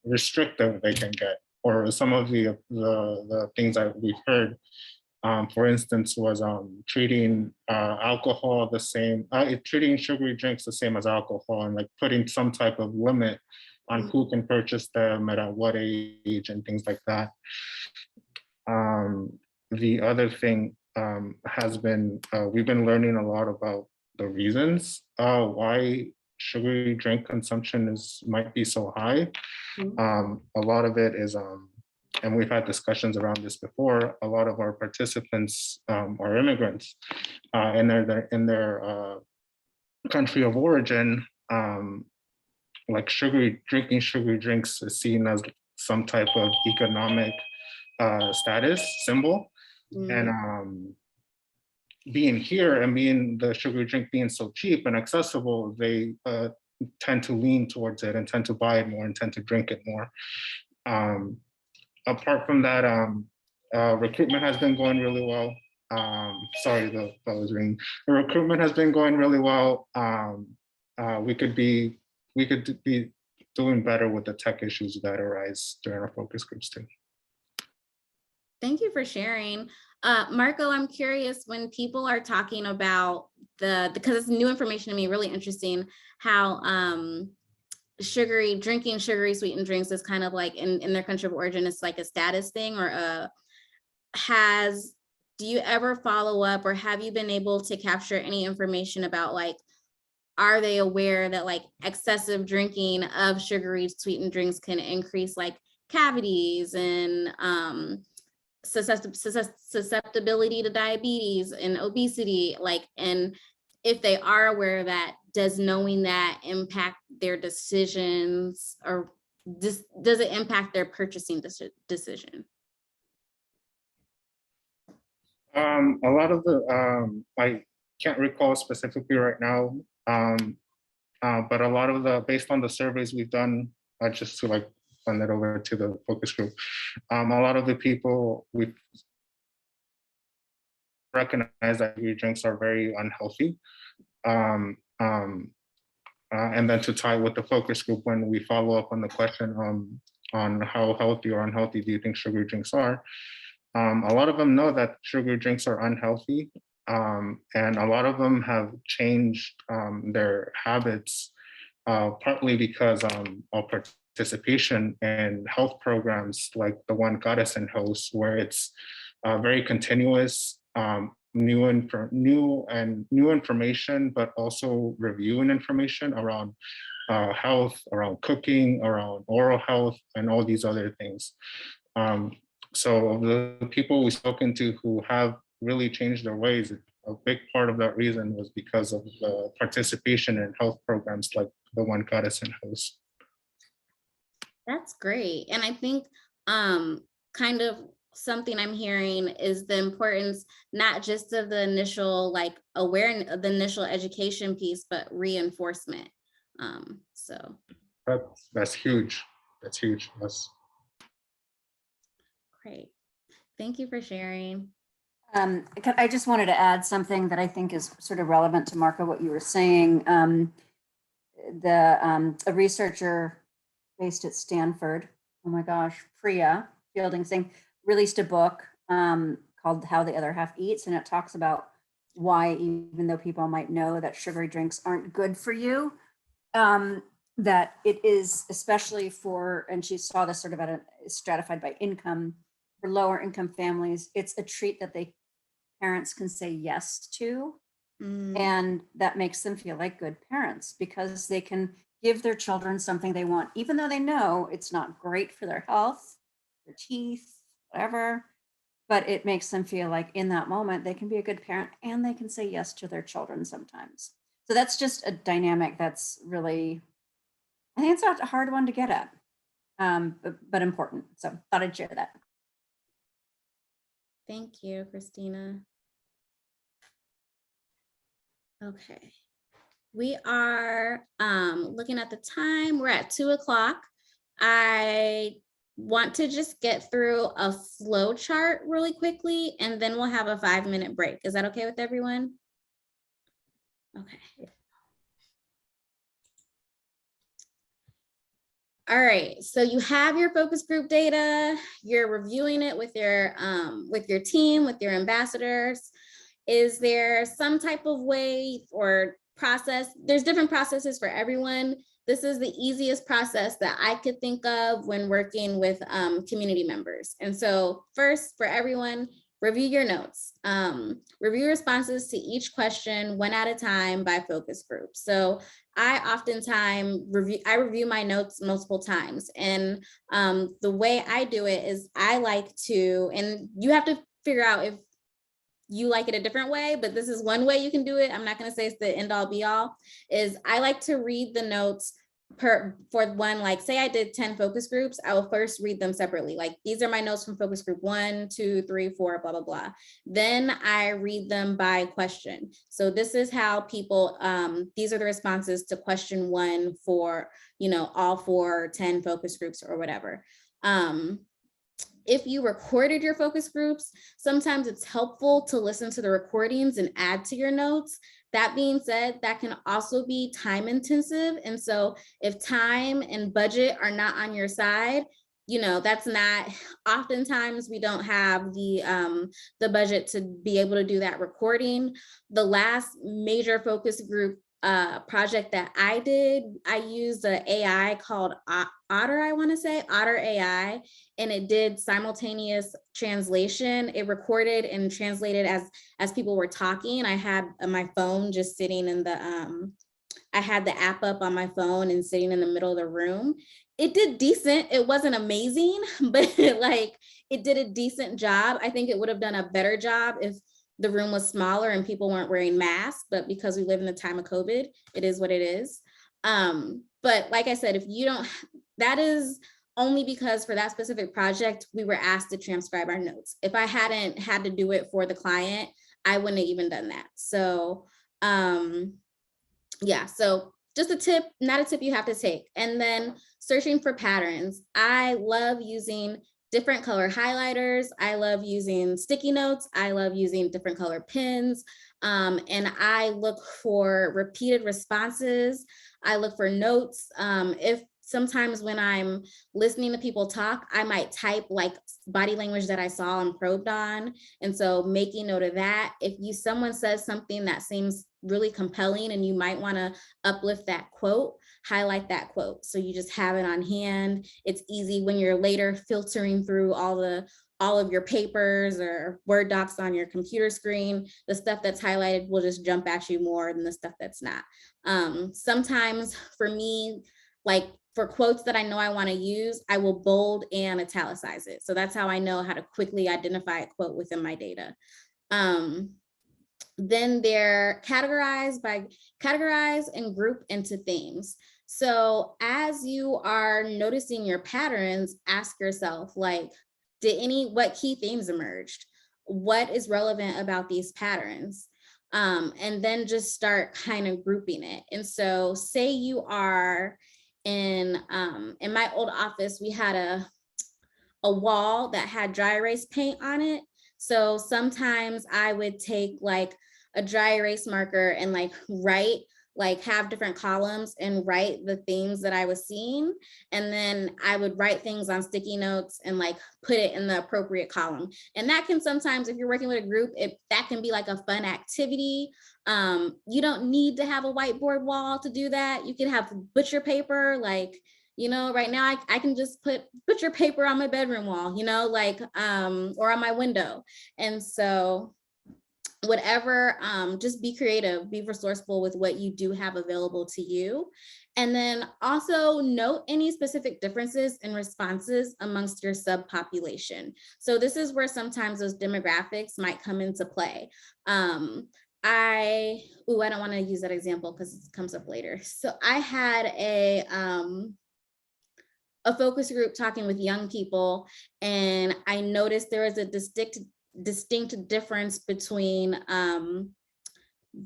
restrictive they can get, or some of the things that we've heard. For instance, was treating alcohol the same, treating sugary drinks the same as alcohol, and like putting some type of limit on who can purchase them at what age and things like that. The other thing has been, we've been learning a lot about the reasons why sugary drink consumption might be so high. A lot of it is, and we've had discussions around this before, a lot of our participants are immigrants in their country of origin. Like drinking sugary drinks is seen as some type of economic status symbol. And being here and being the sugary drink being so cheap and accessible, they tend to lean towards it and tend to buy it more and tend to drink it more. Apart from that, recruitment has been going really well. Sorry, the bell is ringing. The recruitment has been going really well. We could be doing better with the tech issues that arise during our focus groups too. Thank you for sharing. Marco, I'm curious, when people are talking about because it's new information to me, really interesting, how drinking sugary sweetened drinks is kind of like in their country of origin, it's like a status thing, or do you ever follow up, or have you been able to capture any information about, like, are they aware that like excessive drinking of sugary sweetened drinks can increase like cavities and susceptibility to diabetes and obesity, like, and if they are aware of that, does knowing that impact their decisions, or does it impact their purchasing decision? A lot of I can't recall specifically right now, but a lot of based on the surveys we've done, just to like send it over to the focus group, a lot of the people we recognize that sugary drinks are very unhealthy. And then to tie with the focus group, when we follow up on the question on how healthy or unhealthy do you think sugary drinks are, a lot of them know that sugary drinks are unhealthy, and a lot of them have changed their habits, partly because of participation in health programs like the one Goddessin hosts, where it's very continuous, new information, but also reviewing information around health, around cooking, around oral health, and all these other things. So the people we've spoken to who have really changed their ways, a big part of that reason was because of the participation in health programs like the one Goddessin hosts. That's great. And I think kind of something I'm hearing is the importance, not just of the initial like awareness of the initial education piece, but reinforcement. So that's huge. That's huge. Yes. Great. Thank you for sharing. I just wanted to add something that I think is sort of relevant to Marco, what you were saying. A researcher based at Stanford, oh my gosh, Priya Fielding Singh, released a book called How the Other Half Eats, and it talks about why, even though people might know that sugary drinks aren't good for you, that it is, especially for, and she saw this sort of at a stratified by income, for lower income families, it's a treat that parents can say yes to. And that makes them feel like good parents, because they can give their children something they want, even though they know it's not great for their health, their teeth, whatever, but it makes them feel like in that moment they can be a good parent and they can say yes to their children sometimes. So that's just a dynamic that's really, I think it's not a hard one to get at, but important. So thought I'd share that. Thank you, Christina. Okay. We are looking at the time. We're at 2 o'clock. I want to just get through a flow chart really quickly, and then we'll have a 5-minute break. Is that okay with everyone? Okay. All right, so you have your focus group data, you're reviewing it with your team, with your ambassadors. Is there some type of way or process? There's different processes for everyone. This is the easiest process that I could think of when working with community members. And so first, for everyone, review your notes. Review responses to each question one at a time by focus group. So I oftentimes review my notes multiple times. And the way I do it is I like to, and you have to figure out if you like it a different way, but this is one way you can do it. I'm not going to say it's the end all be all. Is I like to read the notes for one, like say I did 10 focus groups, I will first read them separately. Like these are my notes from focus group 1, 2, 3, 4, blah, blah, blah. Then I read them by question. So this is how people, these are the responses to question 1 for, all 4, 10 focus groups or whatever. If you recorded your focus groups, sometimes it's helpful to listen to the recordings and add to your notes. That being said, that can also be time intensive. And so if time and budget are not on your side, that's not, oftentimes we don't have the budget to be able to do that recording. The last major focus group project that I did, I used an AI called Otter, I want to say, Otter AI, and it did simultaneous translation. It recorded and translated as people were talking. I had my phone just sitting in the, I had the app up on my phone and sitting in the middle of the room. It did decent. It wasn't amazing, but it did a decent job. I think it would have done a better job if the room was smaller and people weren't wearing masks, but because we live in the time of COVID, it is what it is. But like I said, if you don't, that is only because for that specific project, we were asked to transcribe our notes. If I hadn't had to do it for the client, I wouldn't have even done that. So yeah, so just a tip, not a tip you have to take. And then searching for patterns. I love using different color highlighters. I love using sticky notes. I love using different color pens. And I look for repeated responses. I look for notes. If sometimes when I'm listening to people talk, I might type like body language that I saw and probed on. And so making note of that. If someone says something that seems really compelling and you might want to uplift that quote, highlight that quote. So you just have it on hand. It's easy when you're later filtering through all of your papers or Word docs on your computer screen. The stuff that's highlighted will just jump at you more than the stuff that's not. Sometimes for me, like for quotes that I know I want to use, I will bold and italicize it. So that's how I know how to quickly identify a quote within my data. Then they're categorized and group into themes. So as you are noticing your patterns, ask yourself, like, what key themes emerged? What is relevant about these patterns? And then just start kind of grouping it. And so say you are in my old office, we had a wall that had dry erase paint on it. So sometimes I would take like a dry erase marker and have different columns and write the themes that I was seeing. And then I would write things on sticky notes and put it in the appropriate column. And that can sometimes, if you're working with a group, that can be like a fun activity. You don't need to have a whiteboard wall to do that. You can have butcher paper, right now I can just put butcher paper on my bedroom wall, or on my window. And so whatever, just be creative, be resourceful with what you do have available to you. And then also note any specific differences in responses amongst your subpopulation. So this is where sometimes those demographics might come into play. I don't want to use that example because it comes up later. So I had a focus group talking with young people, and I noticed there was a distinct difference between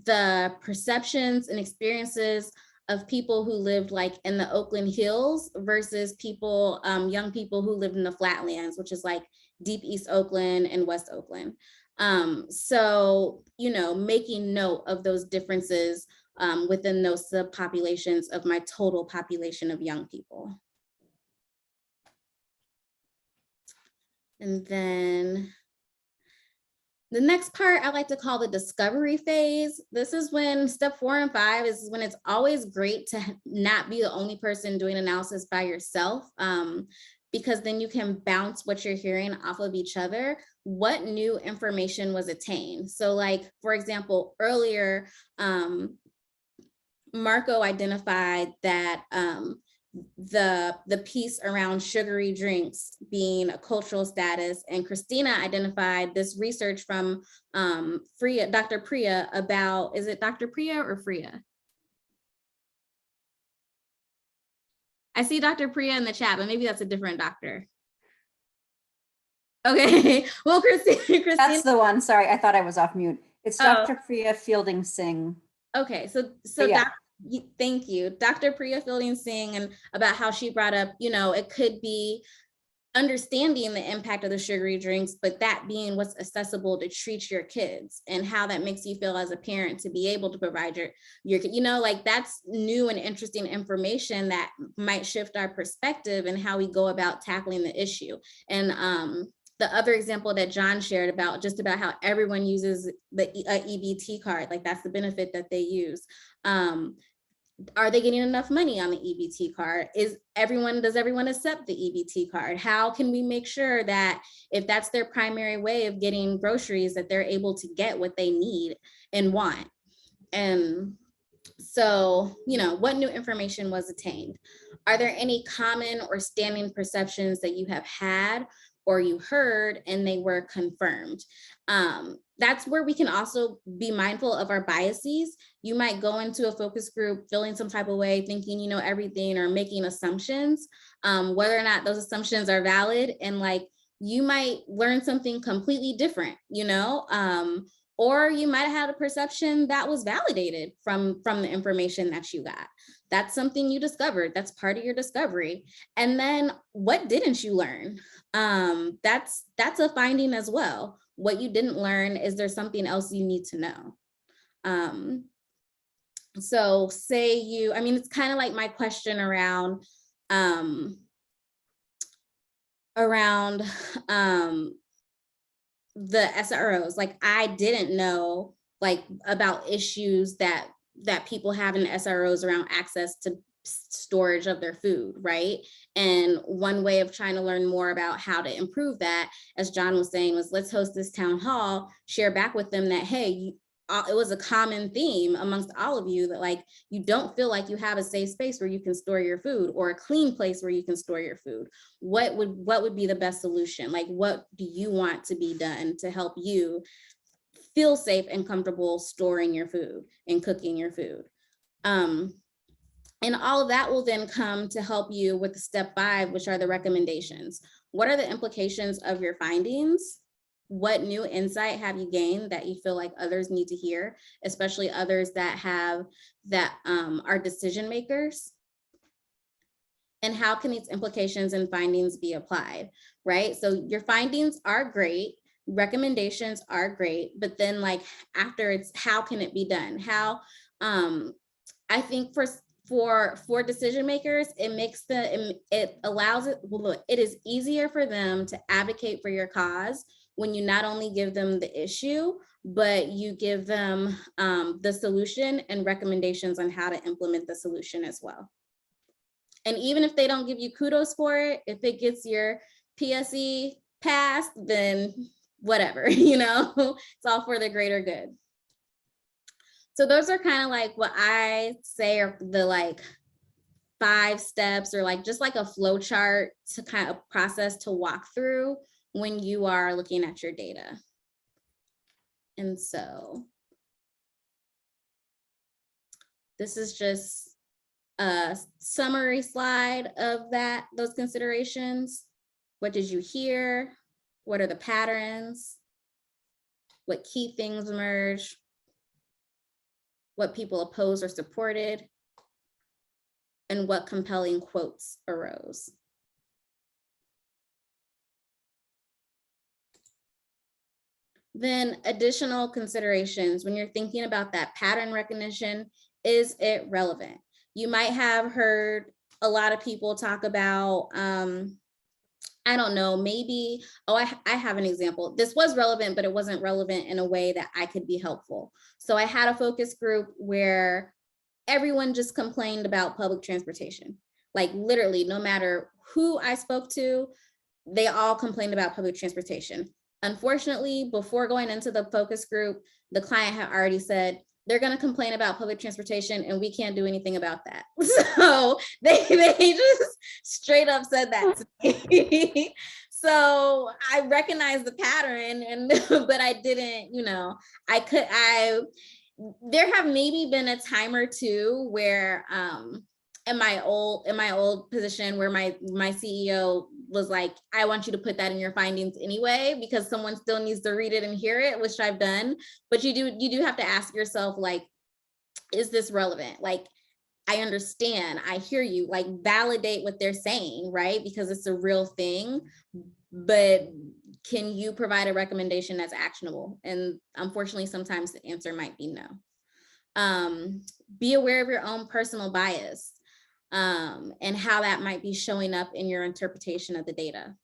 the perceptions and experiences of people who lived like in the Oakland Hills versus people, young people who lived in the Flatlands, which is like deep East Oakland and West Oakland. So, you know, making note of those differences within those subpopulations of my total population of young people. And then the next part I like to call the discovery phase. This is when step 4 and 5 is when it's always great to not be the only person doing analysis by yourself, because then you can bounce what you're hearing off of each other. What new information was attained? So like, for example, earlier, Marco identified that the piece around sugary drinks being a cultural status, and Christina identified this research from Dr. Priya about, is it Dr. Priya or Freya? I see Dr. Priya in the chat, but maybe that's a different doctor. Okay, well, Christina. That's the one, sorry, I thought I was off mute. It's Dr. Priya Fielding Singh. Okay, so yeah. Thank you. Dr. Priya Fielding Singh, and about how she brought up, you know, it could be understanding the impact of the sugary drinks, but that being what's accessible to treat your kids, and how that makes you feel as a parent to be able to provide your you know, like that's new and interesting information that might shift our perspective and how we go about tackling the issue. And the other example that John shared about just about how everyone uses the EBT card, like that's the benefit that they use. Are they getting enough money on the EBT card? Does everyone accept the EBT card? How can we make sure that if that's their primary way of getting groceries, that they're able to get what they need and want? And so, you know, what new information was attained? Are there any common or standing perceptions that you have had or you heard and they were confirmed? That's where we can also be mindful of our biases. You might go into a focus group feeling some type of way, thinking you know everything or making assumptions, whether or not those assumptions are valid, and like you might learn something completely different, you know, or you might have had a perception that was validated from the information that you got. That's something you discovered. That's part of your discovery. And then what didn't you learn? That's a finding as well. What you didn't learn, is there something else you need to know? So say you, I mean, it's kind of like my question around the SROs. Like I didn't know like about issues that people have in SROs around access to storage of their food, right? And one way of trying to learn more about how to improve that, as John was saying, was let's host this town hall, share back with them that, hey, it was a common theme amongst all of you that like you don't feel like you have a safe space where you can store your food, or a clean place where you can store your food. What would be the best solution? Like what do you want to be done to help you feel safe and comfortable storing your food and cooking your food? And all of that will then come to help you with step 5, which are the recommendations. What are the implications of your findings? What new insight have you gained that you feel like others need to hear, especially others that are decision makers? And how can these implications and findings be applied, right? So your findings are great, recommendations are great, but then like after, it's how can it be done? How, I think for decision makers, it is easier for them to advocate for your cause when you not only give them the issue, but you give them the solution and recommendations on how to implement the solution as well. And even if they don't give you kudos for it, if it gets your PSE passed, then whatever, you know, it's all for the greater good. So those are kind of like what I say are the like 5 steps or like just like a flow chart to kind of process to walk through when you are looking at your data. And so this is just a summary slide of those considerations. What did you hear? What are the patterns? What key things emerge? What people opposed or supported? And what compelling quotes arose? Then additional considerations when you're thinking about that pattern recognition, is it relevant? You might have heard a lot of people talk about, I don't know, maybe, oh, I have an example. This was relevant, but it wasn't relevant in a way that I could be helpful. So I had a focus group where everyone just complained about public transportation. Like literally, no matter who I spoke to, they all complained about public transportation. Unfortunately, before going into the focus group, the client had already said, they're going to complain about public transportation and we can't do anything about that. So they just straight up said that to me. So I recognized the pattern, and but I didn't, you know, there have maybe been a time or two where in my old position where my CEO was like, I want you to put that in your findings anyway, because someone still needs to read it and hear it, which I've done. But you do have to ask yourself, like, is this relevant? Like, I understand, I hear you, like validate what they're saying, right? Because it's a real thing, but can you provide a recommendation that's actionable? And unfortunately, sometimes the answer might be no. Be aware of your own personal bias. And how that might be showing up in your interpretation of the data.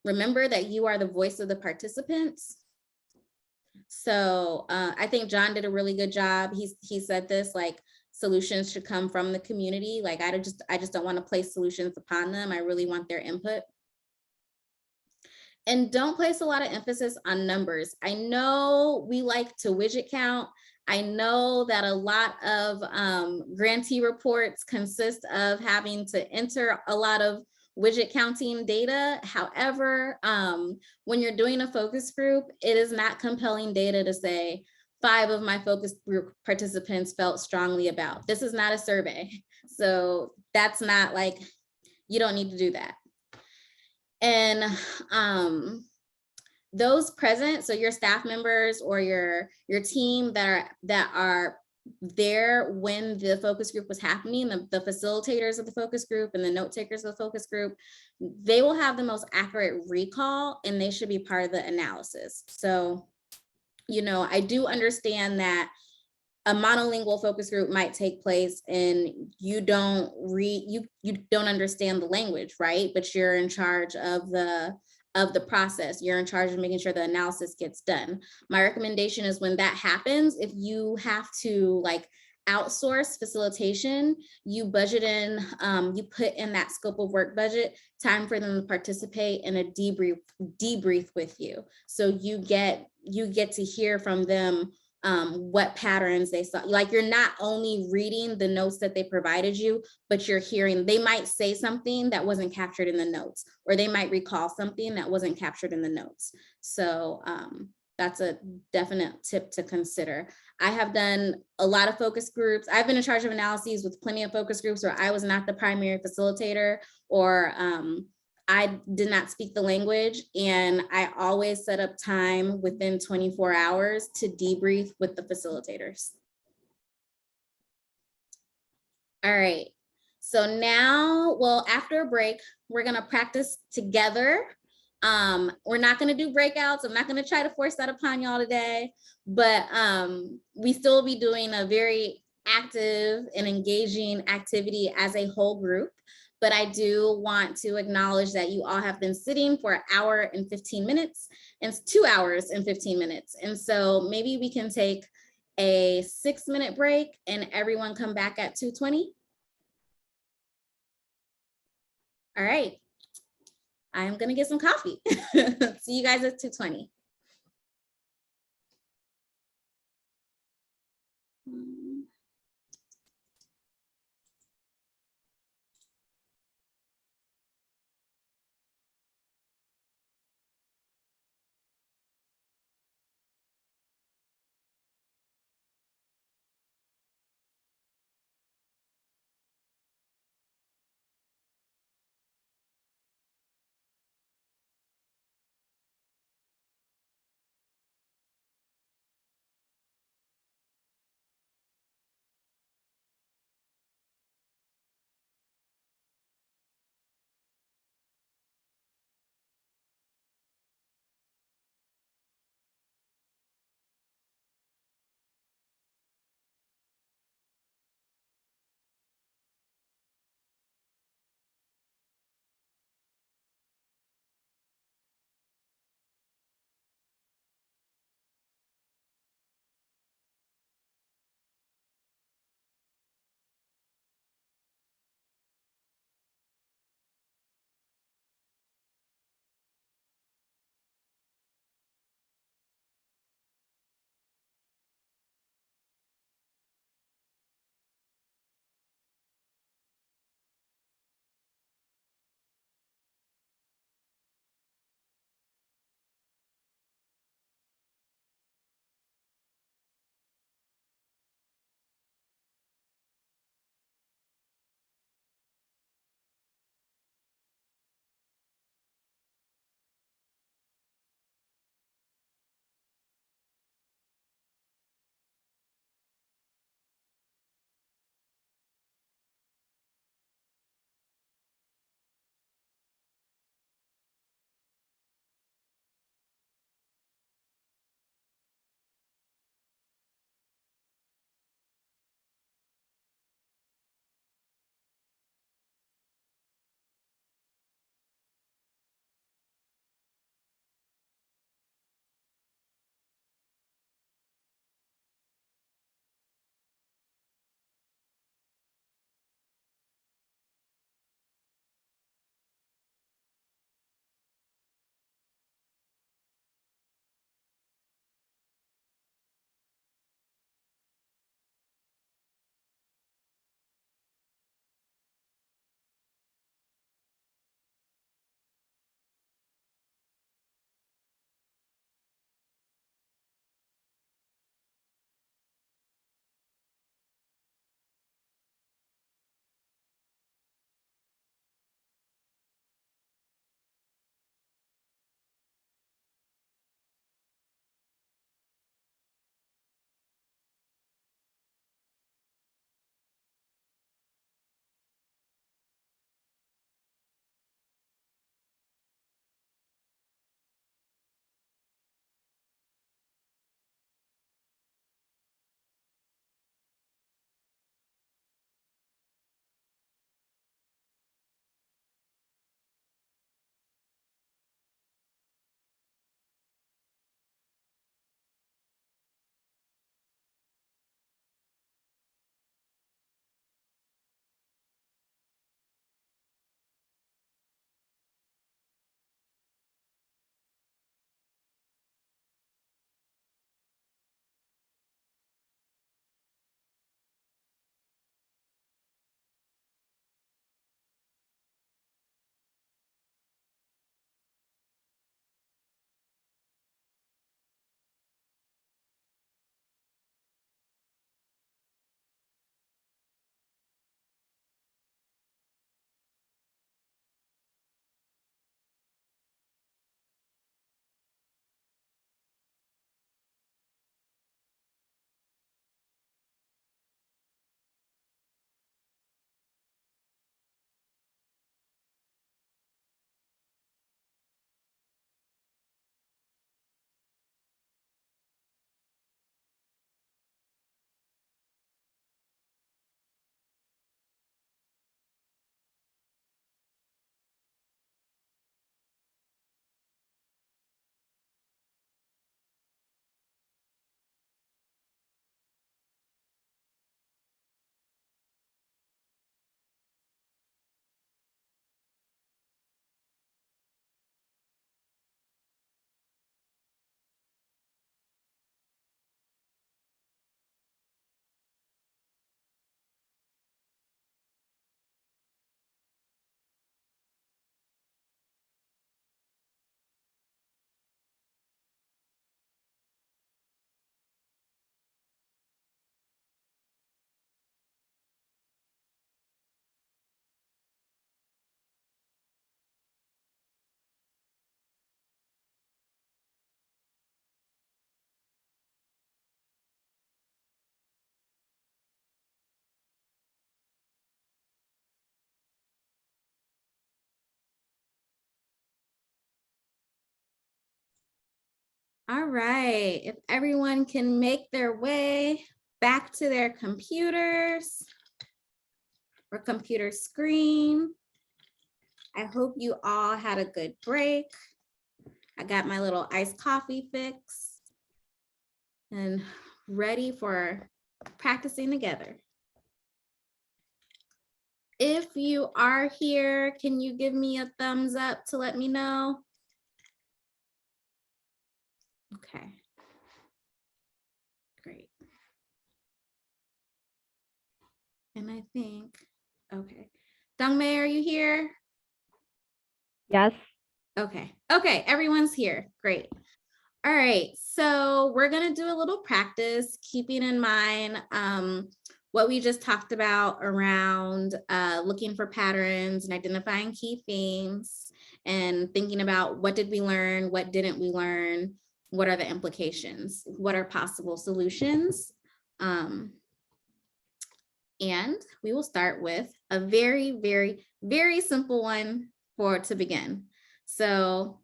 Remember that you are the voice of the participants. So I think John did a really good job. He said this, like, solutions should come from the community. Like, I just don't want to place solutions upon them. I really want their input. And don't place a lot of emphasis on numbers. I know we like to widget count. I know that a lot of grantee reports consist of having to enter a lot of widget counting data. However, when you're doing a focus group, it is not compelling data to say 5 of my focus group participants felt strongly about. This is not a survey. So that's not, like, you don't need to do that. And those present, so your staff members or your team that are there when the focus group was happening, the facilitators of the focus group and the note takers of the focus group, they will have the most accurate recall and they should be part of the analysis. So, you know, I do understand that a monolingual focus group might take place and you don't understand the language, right? But you're in charge of the process. You're in charge of making sure the analysis gets done. My recommendation is when that happens, if you have to, like, outsource facilitation, you budget in, you put in that scope of work budget time for them to participate in a debrief with you. So you get to hear from them what patterns they saw. Like, you're not only reading the notes that they provided you, but you're hearing, they might say something that wasn't captured in the notes, or they might recall something that wasn't captured in the notes. So that's a definite tip to consider. I have done a lot of focus groups. I've been in charge of analyses with plenty of focus groups where I was not the primary facilitator, or I did not speak the language, and I always set up time within 24 hours to debrief with the facilitators. All right, so now, well, after a break, we're gonna practice together. We're not gonna do breakouts. I'm not gonna try to force that upon y'all today, but we still will be doing a very active and engaging activity as a whole group. But I do want to acknowledge that you all have been sitting for 1 hour and 15 minutes and 2 hours and 15 minutes. And so maybe we can take a 6-minute break and everyone come back at 2:20. All right, I'm gonna get some coffee. See you guys at 2:20. All right, if everyone can make their way back to their computers or computer screen. I hope you all had a good break. I got my little iced coffee fix and ready for practicing together. If you are here, can you give me a thumbs up to let me know? Okay. Great. And I think, okay. Dongmei, are you here? Yes. Okay. Okay, everyone's here. Great. All right, so we're gonna do a little practice, keeping in mind what we just talked about around looking for patterns and identifying key themes and thinking about what did we learn, what didn't we learn, what are the implications, what are possible solutions. And we will start with a very, very, very simple one to begin. So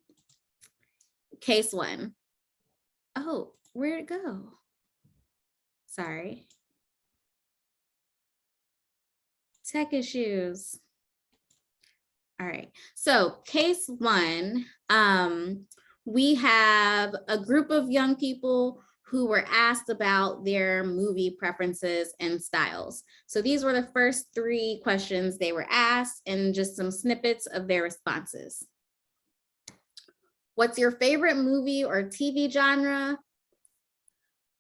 case one. Oh, where'd it go? Sorry. Tech issues. All right, so case one, we have a group of young people who were asked about their movie preferences and styles. So these were the first 3 questions they were asked and just some snippets of their responses. What's your favorite movie or TV genre?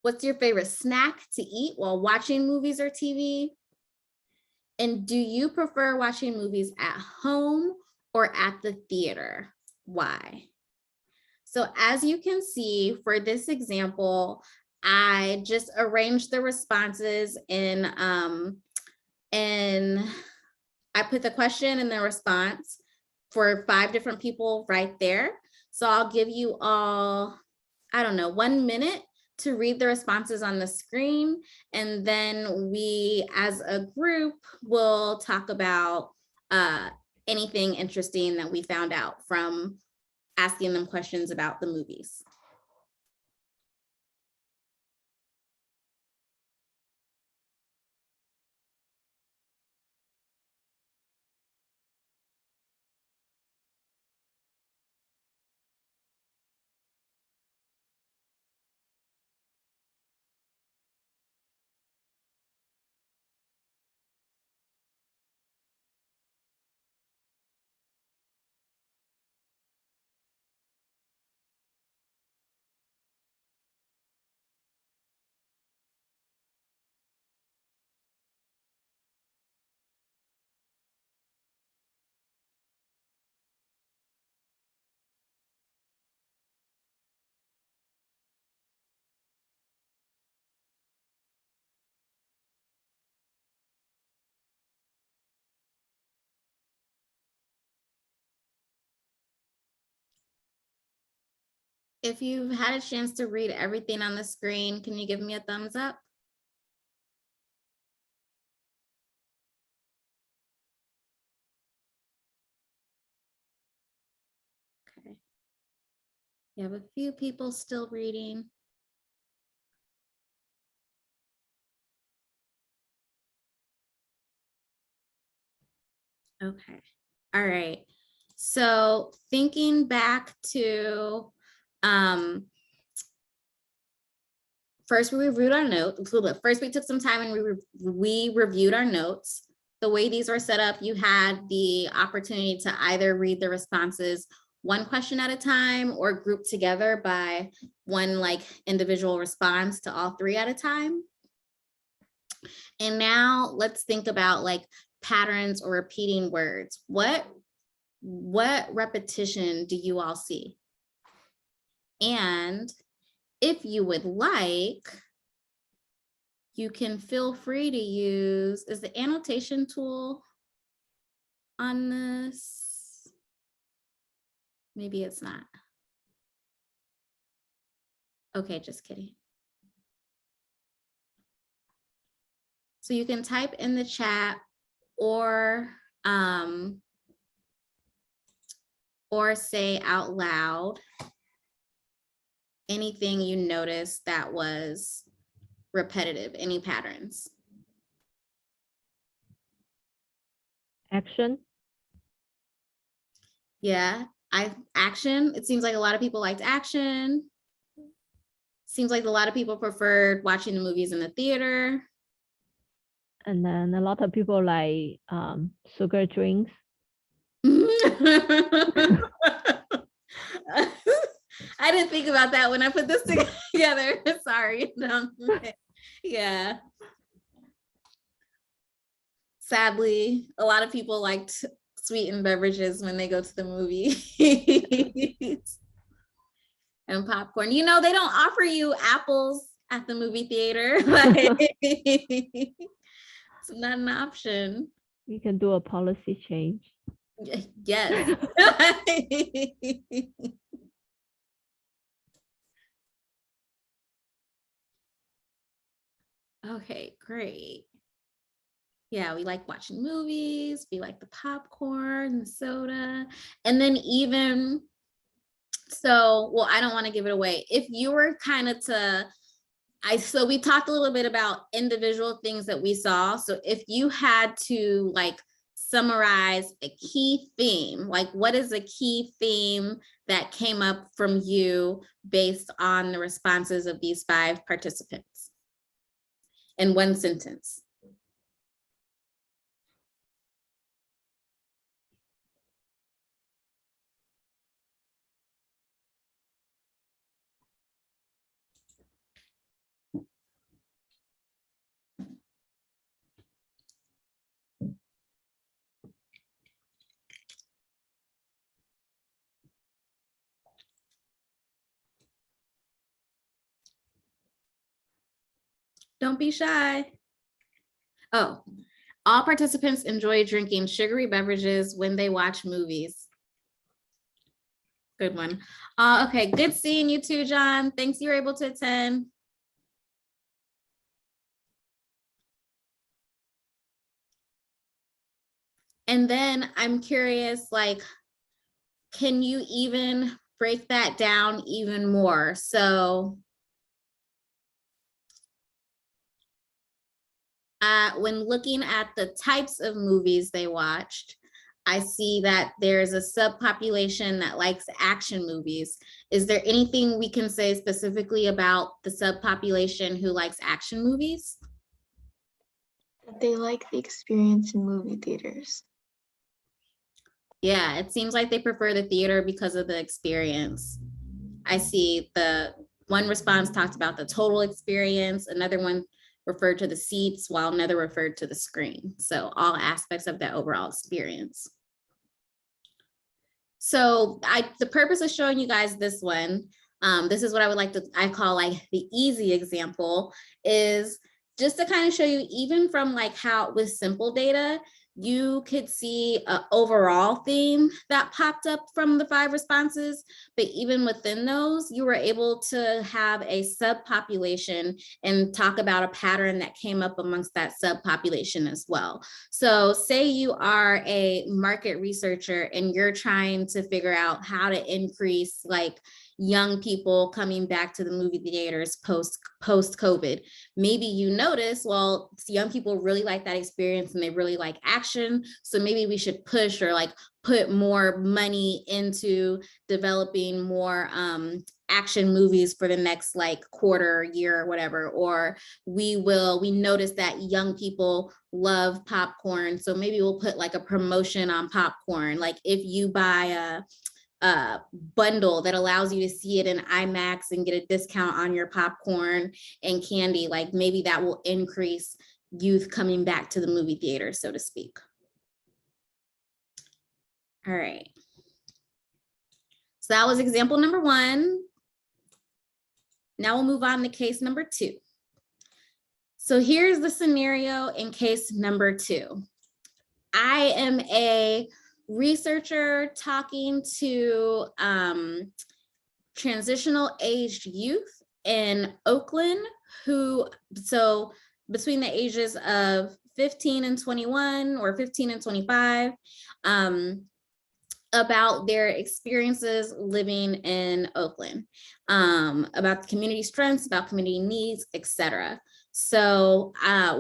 What's your favorite snack to eat while watching movies or TV? And do you prefer watching movies at home or at the theater? Why? So as you can see for this example, I just arranged the responses and I put the question and the response for 5 different people right there. So I'll give you all, I don't know, 1 minute to read the responses on the screen. And then we as a group will talk about anything interesting that we found out from asking them questions about the movies. If you've had a chance to read everything on the screen, can you give me a thumbs up? Okay. You have a few people still reading. Okay. All right. So thinking back to first we reviewed our notes. First we took some time and we reviewed our notes. The way these were set up, you had the opportunity to either read the responses 1 question at a time or group together by one like individual response to all 3 at a time. And now let's think about like patterns or repeating words. What repetition do you all see? And if you would like, you can feel free to use, is the annotation tool on this? Maybe it's not. Okay, just kidding. So you can type in the chat or say out loud. anything you noticed that was repetitive, any patterns? Action. Yeah, action. It seems like a lot of people liked action. Seems like a lot of people preferred watching the movies in the theater. And then a lot of people like sugar drinks. I didn't think about that when I put this together. Sorry. Yeah. Sadly, a lot of people liked sweetened beverages when they go to the movies. And popcorn. You know, they don't offer you apples at the movie theater. It's not an option. We can do a policy change. Yes. Okay, great. Yeah, we like watching movies. We like the popcorn, the soda. And then even, so, well, I don't want to give it away. If you were kind of so we talked a little bit about individual things that we saw. So if you had to like summarize a key theme, like what is a key theme that came up from you based on the responses of these 5 participants in one sentence? Don't be shy. Oh, all participants enjoy drinking sugary beverages when they watch movies. Good one. Okay, good seeing you too, John. Thanks you were able to attend. And then I'm curious, like, can you even break that down even more? So when looking at the types of movies they watched, I see that there's a subpopulation that likes action movies. Is there anything we can say specifically about the subpopulation who likes action movies? They like the experience in movie theaters. Yeah, it seems like they prefer the theater because of the experience. I see the one response talked about the total experience, another one referred to the seats, while another referred to the screen. So all aspects of that overall experience. So the purpose of showing you guys this one, this is what I would like to, I call like the easy example, is just to kind of show you, even from like how with simple data, you could see an overall theme that popped up from the 5 responses, but even within those, you were able to have a subpopulation and talk about a pattern that came up amongst that subpopulation as well. So say you are a market researcher and you're trying to figure out how to increase like young people coming back to the movie theaters post COVID. Maybe you notice, well, young people really like that experience and they really like action. So maybe we should push or like put more money into developing more action movies for the next like quarter, year, or whatever. Or we notice that young people love popcorn. So maybe we'll put like a promotion on popcorn. Like if you buy a bundle that allows you to see it in IMAX and get a discount on your popcorn and candy, like maybe that will increase youth coming back to the movie theater, so to speak. All right. So that was example number 1. Now we'll move on to case number 2. So here's the scenario in case number 2. I am a researcher talking to transitional aged youth in Oakland who, so between the ages of 15 and 21 or 15 and 25, about their experiences living in Oakland, about the community strengths, about community needs, etc. So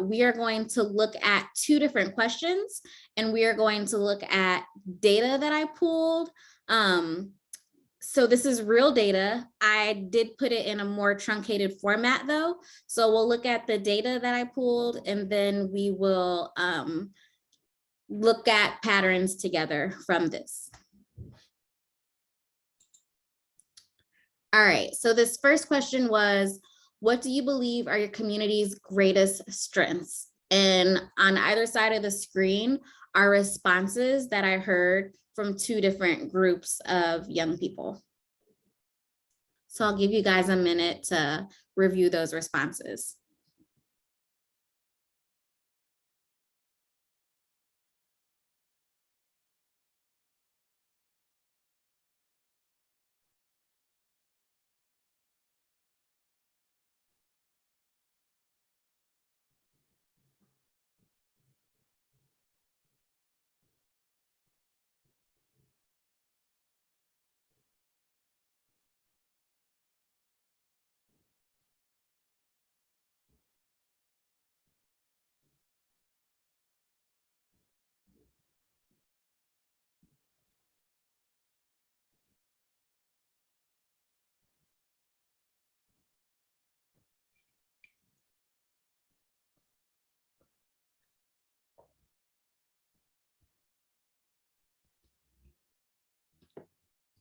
we are going to look at 2 different questions, and we are going to look at data that I pulled. So this is real data. I did put it in a more truncated format though. So we'll look at the data that I pulled, and then we will look at patterns together from this. All right, so this first question was, what do you believe are your community's greatest strengths? And on either side of the screen are responses that I heard from 2 different groups of young people. So I'll give you guys a minute to review those responses.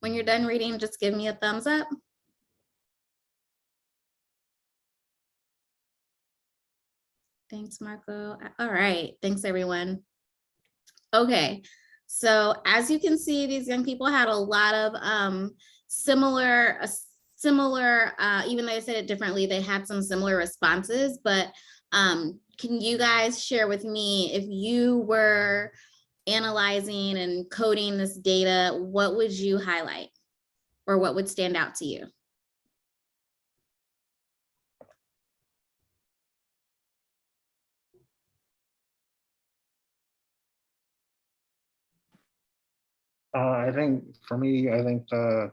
When you're done reading, just give me a thumbs up. Thanks, Marco. All right, thanks everyone. Okay, so as you can see, these young people had a lot of similar, even though they said it differently, they had some similar responses, but can you guys share with me, if you were analyzing and coding this data, what would you highlight or what would stand out to you? I think for me, I think the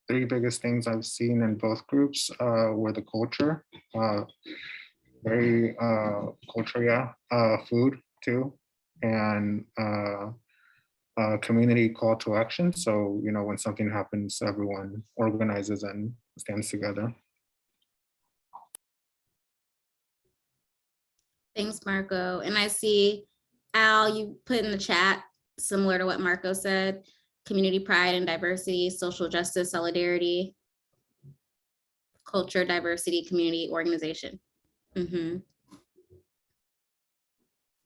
3 biggest things I've seen in both groups were the culture, very culture, yeah, food too, and community call to action. So, you know, when something happens, everyone organizes and stands together. Thanks, Marco. And I see, Al, you put in the chat, similar to what Marco said, community pride and diversity, social justice, solidarity, culture, diversity, community, organization.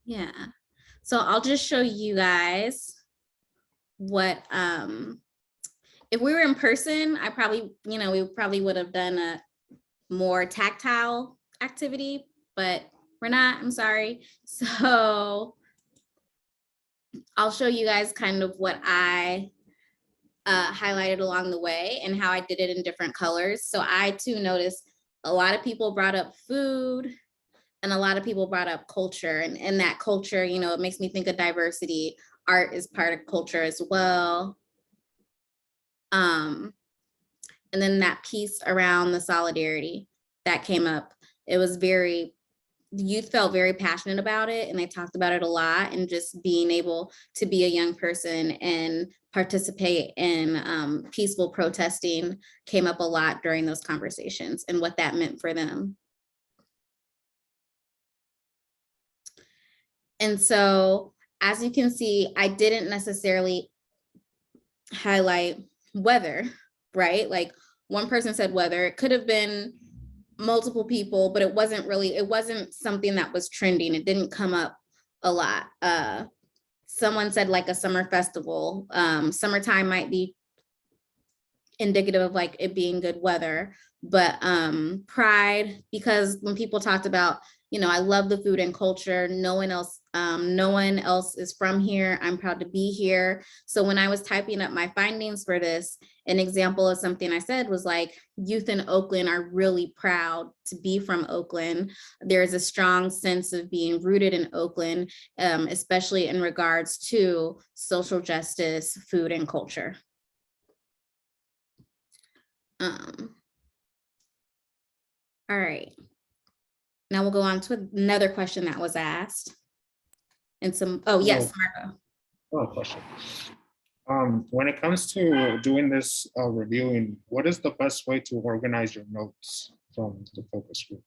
Yeah. So I'll just show you guys what, if we were in person, I probably, you know, we probably would have done a more tactile activity, but we're not, I'm sorry. So I'll show you guys kind of what I highlighted along the way and how I did it in different colors. So I too noticed a lot of people brought up food and a lot of people brought up culture, and that culture, you know, it makes me think of diversity. Art is part of culture as well. And then that piece around the solidarity that came up, it was very, the youth felt very passionate about it, and they talked about it a lot, and just being able to be a young person and participate in peaceful protesting came up a lot during those conversations and what that meant for them. And so, as you can see, I didn't necessarily highlight weather, right? Like one person said weather, it could have been multiple people, but it wasn't something that was trending. It didn't come up a lot. Someone said like a summer festival. Summertime might be indicative of like it being good weather, but pride, because when people talked about, you know, I love the food and culture, no one else is from here, I'm proud to be here. So when I was typing up my findings for this, an example of something I said was like, youth in Oakland are really proud to be from Oakland. There's a strong sense of being rooted in Oakland, especially in regards to social justice, food, and culture. All right. Now we'll go on to another question that was asked. And some, oh yes, Marco. Oh, question. When it comes to doing this reviewing, what is the best way to organize your notes from the focus group?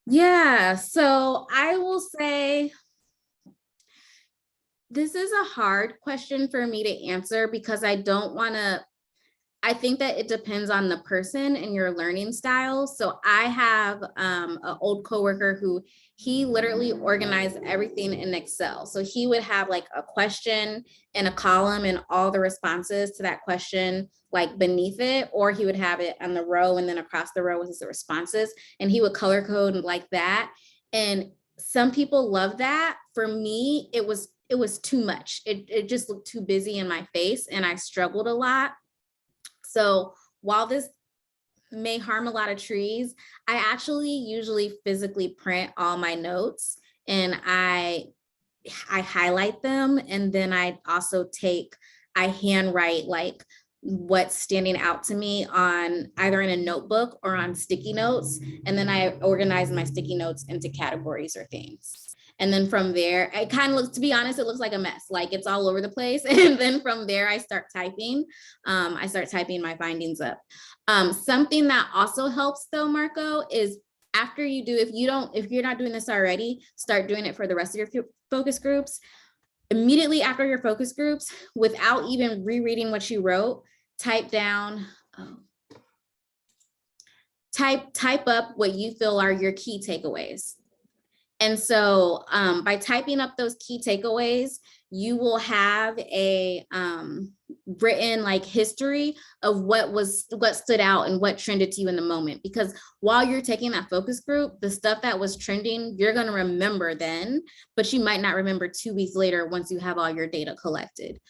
Yeah, so I will say this is a hard question for me to answer because I don't want to, I think that it depends on the person and your learning style. So I have an old coworker who he literally organized everything in Excel. So he would have like a question in a column and all the responses to that question like beneath it, or he would have it on the row and then across the row was the responses, and he would color code like that. And some people love that. For me, it was too much. It just looked too busy in my face and I struggled a lot. So while this may harm a lot of trees, I actually usually physically print all my notes and I highlight them. And then I also handwrite like what's standing out to me on either in a notebook or on sticky notes. And then I organize my sticky notes into categories or themes. And then from there, it kind of looks, to be honest, it looks like a mess. Like it's all over the place. And then from there, I start typing. I start typing my findings up. Something that also helps though, Marco, is after you do, if you're not doing this already, start doing it for the rest of your focus groups. Immediately after your focus groups, without even rereading what you wrote, type down, type up what you feel are your key takeaways. And so by typing up those key takeaways, you will have a written like history of what stood out and what trended to you in the moment. Because while you're taking that focus group, the stuff that was trending, you're going to remember then, but you might not remember 2 weeks later once you have all your data collected.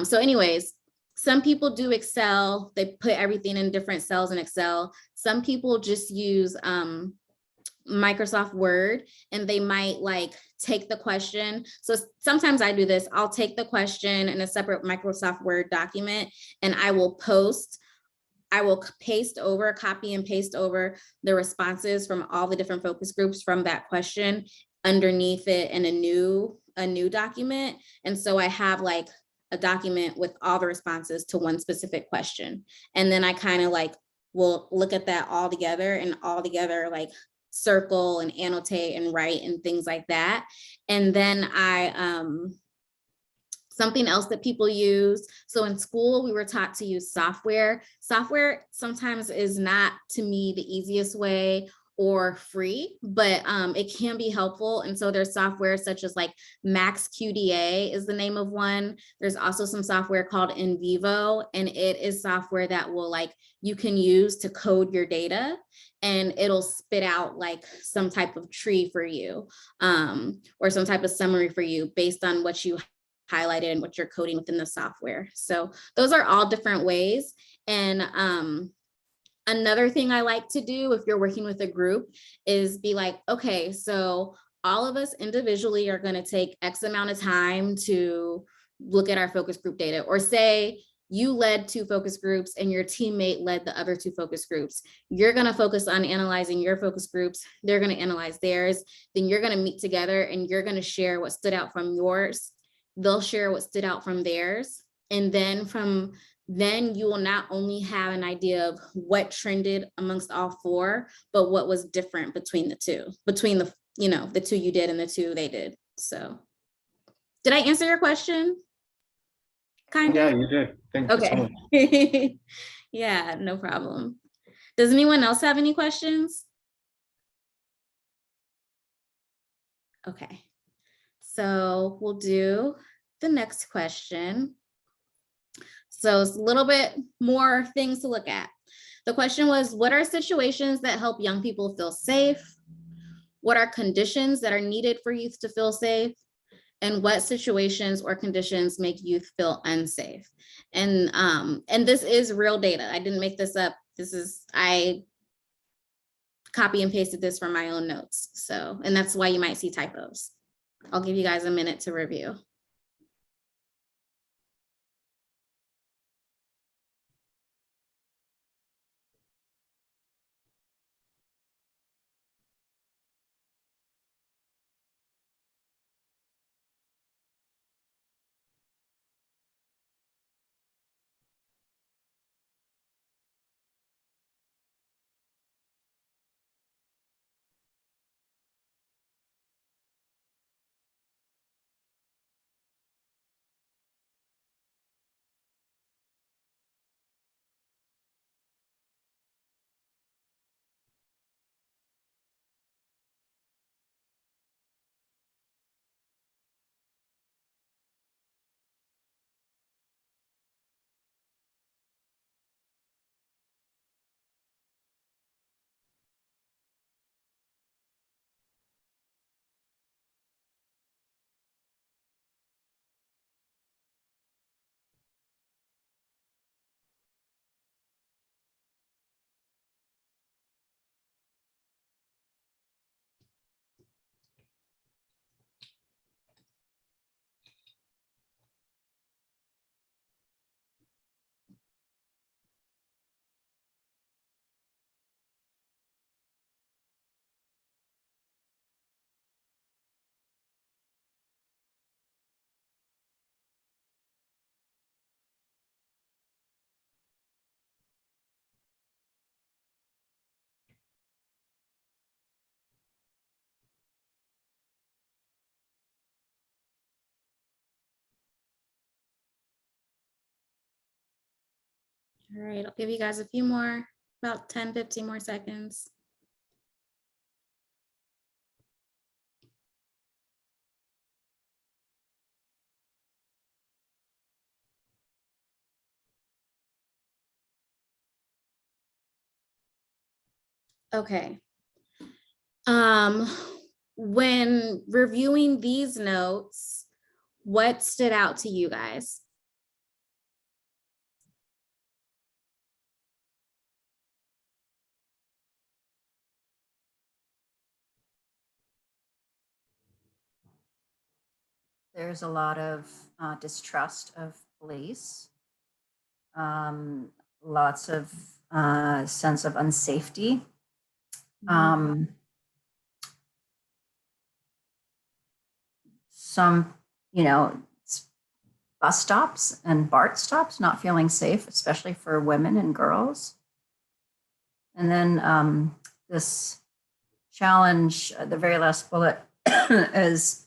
So anyways, some people do Excel. They put everything in different cells in Excel. Some people just use Microsoft Word, and they might like take the question. So sometimes I do this. I'll take the question in a separate Microsoft Word document and I will paste over, copy and paste over the responses from all the different focus groups from that question underneath it in a new document. And so I have like a document with all the responses to one specific question. And then I kind of like will look at that all together like circle and annotate and write and things like that. And then something else that people use. So in school, we were taught to use software. Software sometimes is not, to me, the easiest way or free, but it can be helpful. And so there's software such as like Max QDA is the name of one. There's also some software called In Vivo, and it is software that will like, you can use to code your data and it'll spit out like some type of tree for you or some type of summary for you based on what you highlighted and what you're coding within the software. So those are all different ways. And another thing I like to do if you're working with a group is be like, okay, so all of us individually are going to take X amount of time to look at our focus group data, or say you led 2 focus groups and your teammate led the other 2 focus groups. You're going to focus on analyzing your focus groups. They're going to analyze theirs. Then you're going to meet together and you're going to share what stood out from yours. They'll share what stood out from theirs. And then then you will not only have an idea of what trended amongst all 4, but what was different between the 2, between the 2 you did and the 2 they did. So did I answer your question? Kind of? Yeah, you did. Thank you so much. Okay. Yeah, no problem. Does anyone else have any questions? Okay. So we'll do the next question. So it's a little bit more things to look at. The question was, what are situations that help young people feel safe? What are conditions that are needed for youth to feel safe? And what situations or conditions make youth feel unsafe? And this is real data. I didn't make this up. I copy and pasted this from my own notes. So, and that's why you might see typos. I'll give you guys a minute to review. All right, I'll give you guys a few more, about 10, 15 more seconds. Okay. When reviewing these notes, what stood out to you guys? There's a lot of distrust of police, lots of sense of unsafety. Some, bus stops and BART stops not feeling safe, especially for women and girls. And then this challenge, the very last bullet, is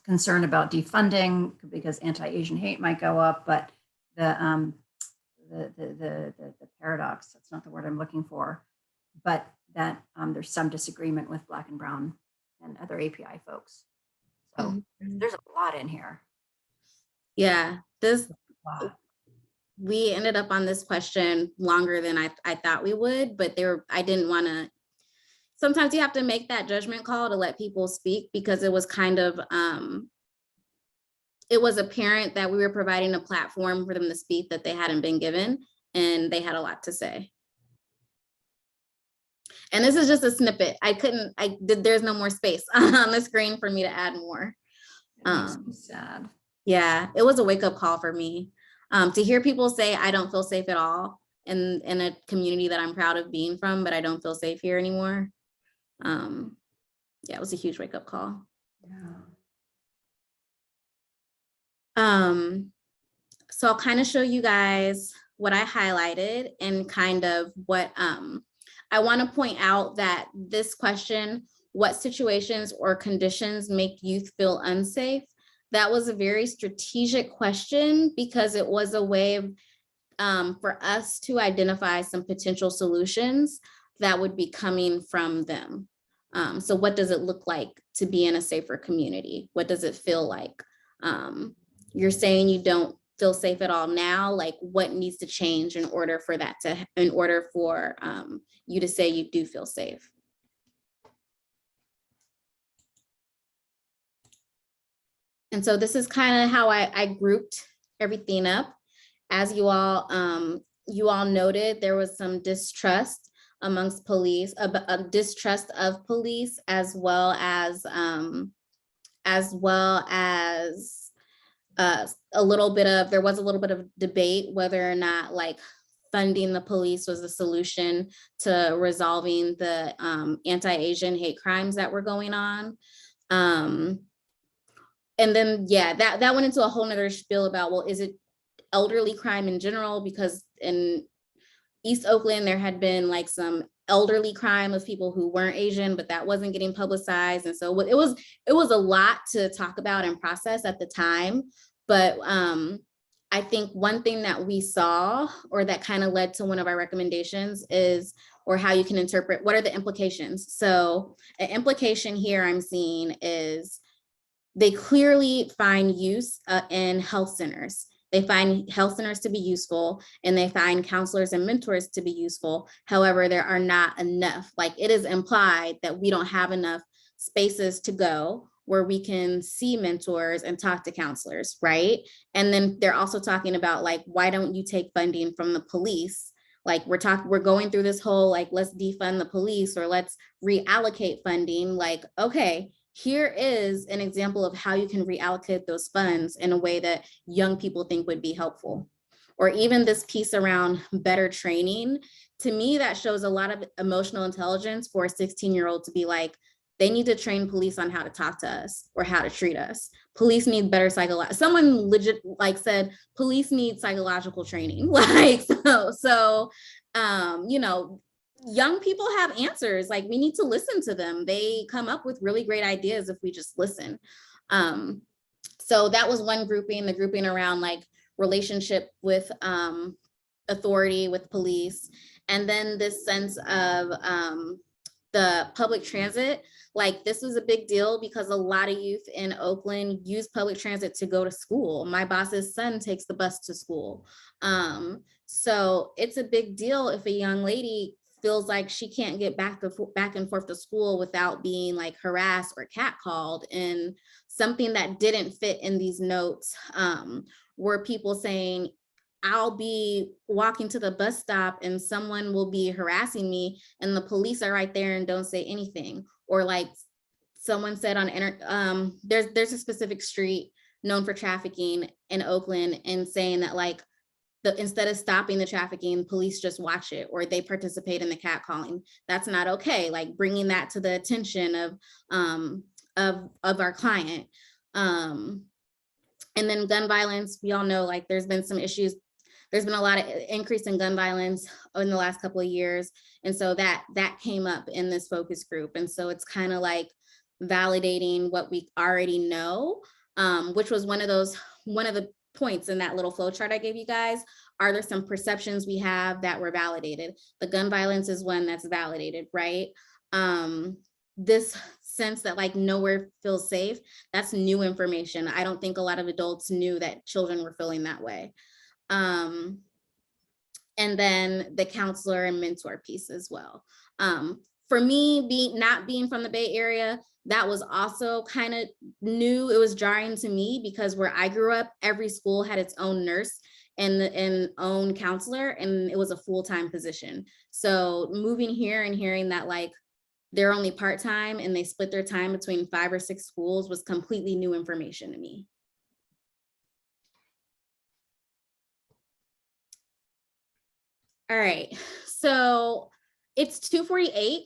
concern about defunding because anti-Asian hate might go up, but the paradox, that's not the word I'm looking for, but that there's some disagreement with Black and Brown and other API folks. So there's a lot in here. Yeah, we ended up on this question longer than I thought we would, but I didn't want to, sometimes you have to make that judgment call to let people speak, because it was kind of, it was apparent that we were providing a platform for them to speak that they hadn't been given, and they had a lot to say. And this is just a snippet. There's no more space on the screen for me to add more. It makes me sad. Yeah, it was a wake-up call for me. To hear people say, I don't feel safe at all in a community that I'm proud of being from, but I don't feel safe here anymore. Yeah, it was a huge wake-up call. Yeah. So I'll kind of show you guys what I highlighted and kind of what I want to point out that this question, what situations or conditions make youth feel unsafe? That was a very strategic question, because it was a way for us to identify some potential solutions that would be coming from them. So what does it look like to be in a safer community? What does it feel like? You're saying you don't feel safe at all now? Like what needs to change in order for you to say you do feel safe? And so this is kind of how I grouped everything up. As you all noted, there was some distrust amongst police, a distrust of police, as well as there was a little bit of debate whether or not like funding the police was the solution to resolving the anti-Asian hate crimes that were going on. And then, yeah, that went into a whole nother spiel about, well, is it elderly crime in general? Because in East Oakland, there had been like some elderly crime of people who weren't Asian, but that wasn't getting publicized. And so it was a lot to talk about and process at the time. But I think one thing that we saw, or that kind of led to one of our recommendations is, or how you can interpret, what are the implications? So an implication here I'm seeing is they clearly find use in health centers. They find health centers to be useful, and they find counselors and mentors to be useful. However, there are not enough. Like, it is implied that we don't have enough spaces to go where we can see mentors and talk to counselors, right? And then they're also talking about, like, why don't you take funding from the police? Like, we're going through this whole, like, let's defund the police or let's reallocate funding. Like, okay, here is an example of how you can reallocate those funds in a way that young people think would be helpful. Or even this piece around better training, to me, that shows a lot of emotional intelligence for a 16-year-old to be like, they need to train police on how to talk to us or how to treat us. Police need better someone legit like said, police need psychological training. Like, so you know, young people have answers. Like, we need to listen to them. They come up with really great ideas if we just listen. So that was one grouping, the grouping around like relationship with authority, with police. And then this sense of the public transit. Like, this was a big deal because a lot of youth in Oakland use public transit to go to school. My boss's son takes the bus to school. So it's a big deal if a young lady feels like she can't get back and forth to school without being like harassed or catcalled. And something that didn't fit in these notes were people saying, I'll be walking to the bus stop and someone will be harassing me and the police are right there and don't say anything. Or like someone said on there's a specific street known for trafficking in Oakland, and saying that like instead of stopping the trafficking, police just watch it or they participate in the catcalling. That's not okay. Like, bringing that to the attention of our client. And then gun violence, we all know, like, there's been some issues. There's been a lot of increase in gun violence in the last couple of years. And so that came up in this focus group. And so it's kind of like validating what we already know, which was one of the points in that little flow chart I gave you guys. Are there some perceptions we have that were validated? The gun violence is one that's validated, right? This sense that like nowhere feels safe, that's new information. I don't think a lot of adults knew that children were feeling that way. And then the counselor and mentor piece as well. For me, not being from the Bay Area, that was also kind of new. It was jarring to me because where I grew up, every school had its own nurse and own counselor, and it was a full-time position. So moving here and hearing that like they're only part-time and they split their time between 5 or 6 schools was completely new information to me. All right, so it's 2:48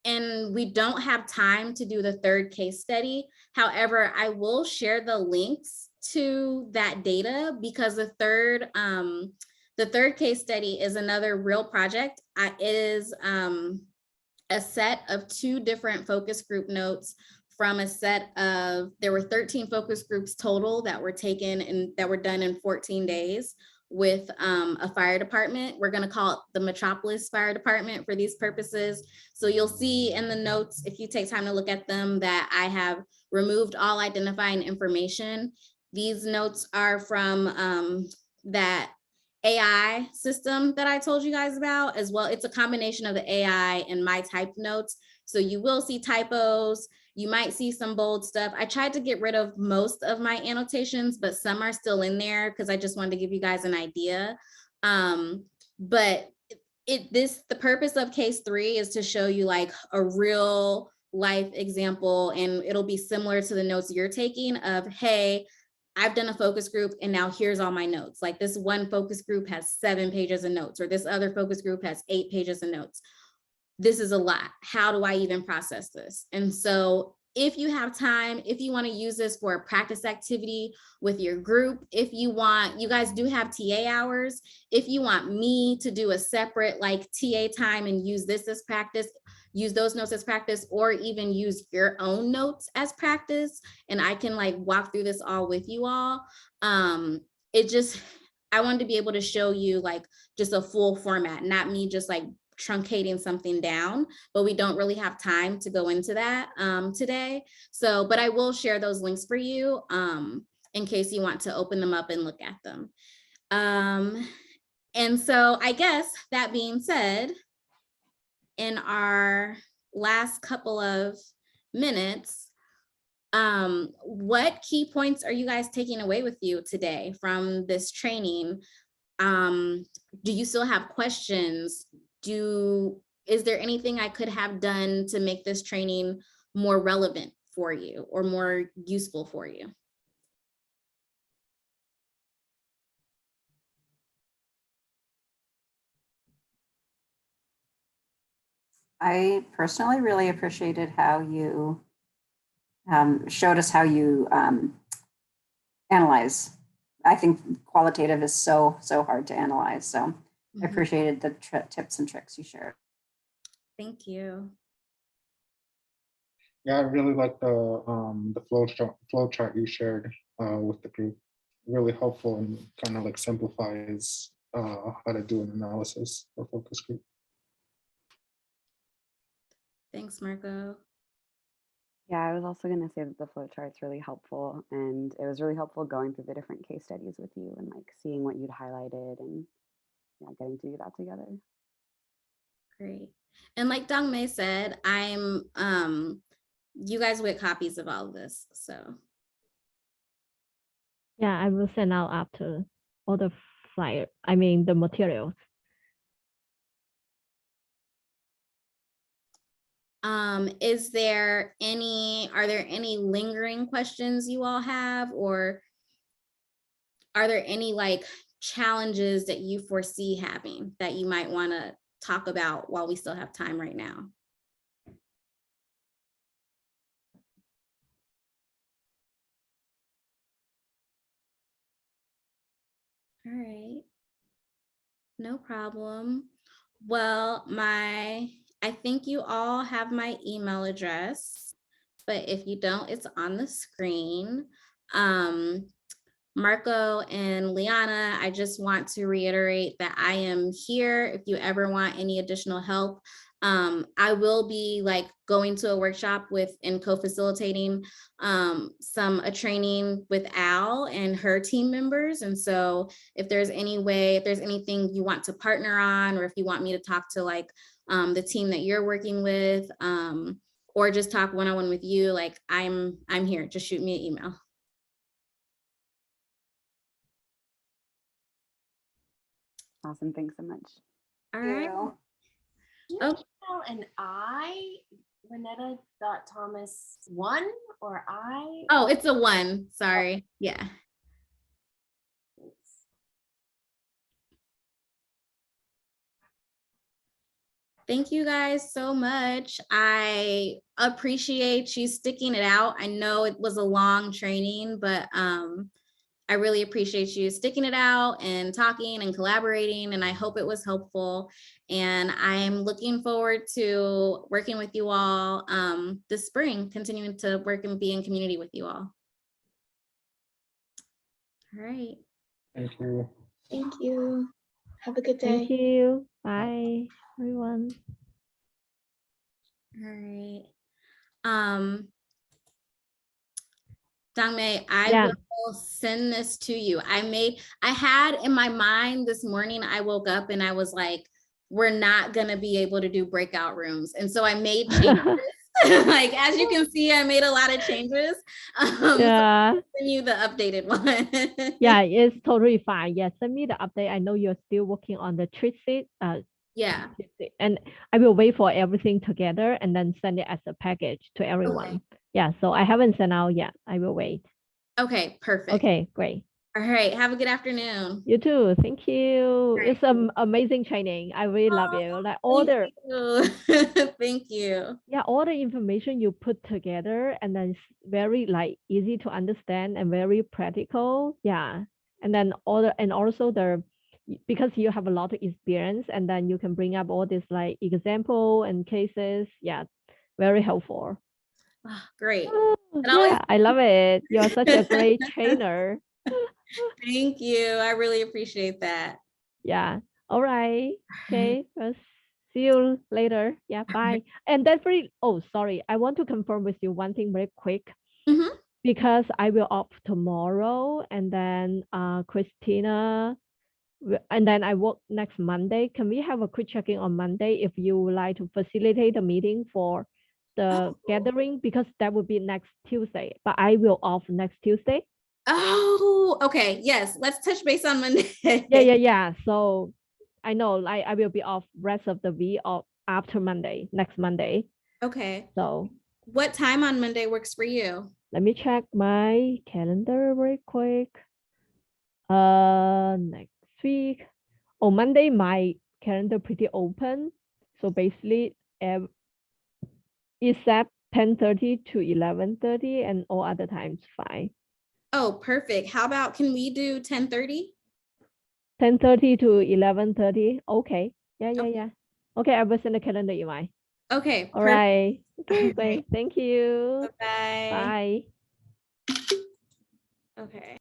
and we don't have time to do the third case study. However, I will share the links to that data because the third case study is another real project. It is a set of 2 different focus group notes from a set of, there were 13 focus groups total that were taken and that were done in 14 days. With a fire department. We're going to call it the Metropolis Fire Department for these purposes. So you'll see in the notes, if you take time to look at them, that I have removed all identifying information. These notes are from that AI system that I told you guys about as well. It's a combination of the AI and my typed notes. So you will see typos. You might see some bold stuff. I tried to get rid of most of my annotations, but some are still in there because I just wanted to give you guys an idea. But the purpose of case 3 is to show you like a real life example, and it'll be similar to the notes you're taking of, hey, I've done a focus group and now here's all my notes. Like this one focus group has 7 pages of notes, or this other focus group has 8 pages of notes. This is a lot. How do I even process this? And so if you have time, if you want to use this for a practice activity with your group, if you want, you guys do have TA hours. If you want me to do a separate like TA time and use this as practice, use those notes as practice, or even use your own notes as practice, and I can like walk through this all with you all. I wanted to be able to show you like just a full format, not me just like truncating something down, but we don't really have time to go into that today. So, but I will share those links for you in case you want to open them up and look at them. And so I guess that being said, in our last couple of minutes, what key points are you guys taking away with you today from this training? Do you still have questions? Is there anything I could have done to make this training more relevant for you or more useful for you? I personally really appreciated how you showed us how you analyze. I think qualitative is so hard to analyze. So I appreciated the tips and tricks you shared. Thank you. Yeah, I really like the flow chart you shared with the group. Really helpful and kind of like simplifies how to do an analysis for focus group. Thanks, Marco. Yeah, I was also going to say that the flow chart's really helpful, and it was really helpful going through the different case studies with you and like seeing what you'd highlighted and yeah, getting to do that together. Great. And like Dong Mei said, you guys will get copies of all of this, so. Yeah, I will send out after all the the materials. Are there any lingering questions you all have, or are there any like challenges that you foresee having that you might want to talk about while we still have time right now? All right, no problem. Well, I think you all have my email address, but if you don't, it's on the screen. Marco and Liana, I just want to reiterate that I am here if you ever want any additional help. I will be like going to a workshop and co-facilitating a training with Al and her team members. And so if there's anything you want to partner on, or if you want me to talk to like the team that you're working with, or just talk one-on-one with you, like I'm here, just shoot me an email. Awesome, thanks so much. All right. Oh, and I, Vanetta.Thomas1 or I? Oh, it's a 1. Sorry. Yeah. Thank you guys so much. I appreciate you sticking it out. I know it was a long training, but I really appreciate you sticking it out and talking and collaborating, and I hope it was helpful. And I'm looking forward to working with you all this spring, continuing to work and be in community with you all. All right. Thank you. Thank you. Have a good day. Thank you. Bye, everyone. All right. Dangmei, I Yeah. will send this to you. I had in my mind this morning, I woke up and I was like, we're not gonna be able to do breakout rooms. And so I made changes. Like, as you can see, I made a lot of changes. So Yeah. I'll send you the updated one. Yeah, it's totally fine. Yeah, send me the update. I know you're still working on the treat sheet. Yeah. And I will wait for everything together and then send it as a package to everyone. Okay. Yeah, so I haven't sent out yet. I will wait. Okay, perfect. Okay, great. All right. Have a good afternoon. You too. Thank you. Right. It's amazing training. I really love it. Like all the Thank you. yeah, all the information you put together and then it's very like easy to understand and very practical. Yeah. And then also because you have a lot of experience and then you can bring up all this like example and cases. Yeah, very helpful. Oh, great. Oh, And always yeah, I love it. You're such a great trainer. thank you. I really appreciate that. Yeah. All right. Okay. Well, see you later. Yeah. Bye. And that's very, oh, sorry. I want to confirm with you one thing very quick Mhm. because I will off tomorrow and then Christina and then I work next Monday. Can we have a quick check-in on Monday if you would like to facilitate the meeting for the gathering? Because that would be next Tuesday, but I will off next Tuesday. Oh, okay. Yes. Let's touch base on Monday. Yeah. So I know like I will be off rest of the week or after Monday, next Monday. Okay. So What time on Monday works for you? let me check my calendar very quick. Next week. Oh, Monday my calendar pretty open. So basically, except 10:30 to 11:30 and all other times fine. Oh, perfect. How about can we do 10:30? 10:30 to 11:30. Okay. Yeah. Okay, I will send the calendar invite. Okay. All Perfect. right. Okay, All great. right. Thank you. Bye. Bye. Okay.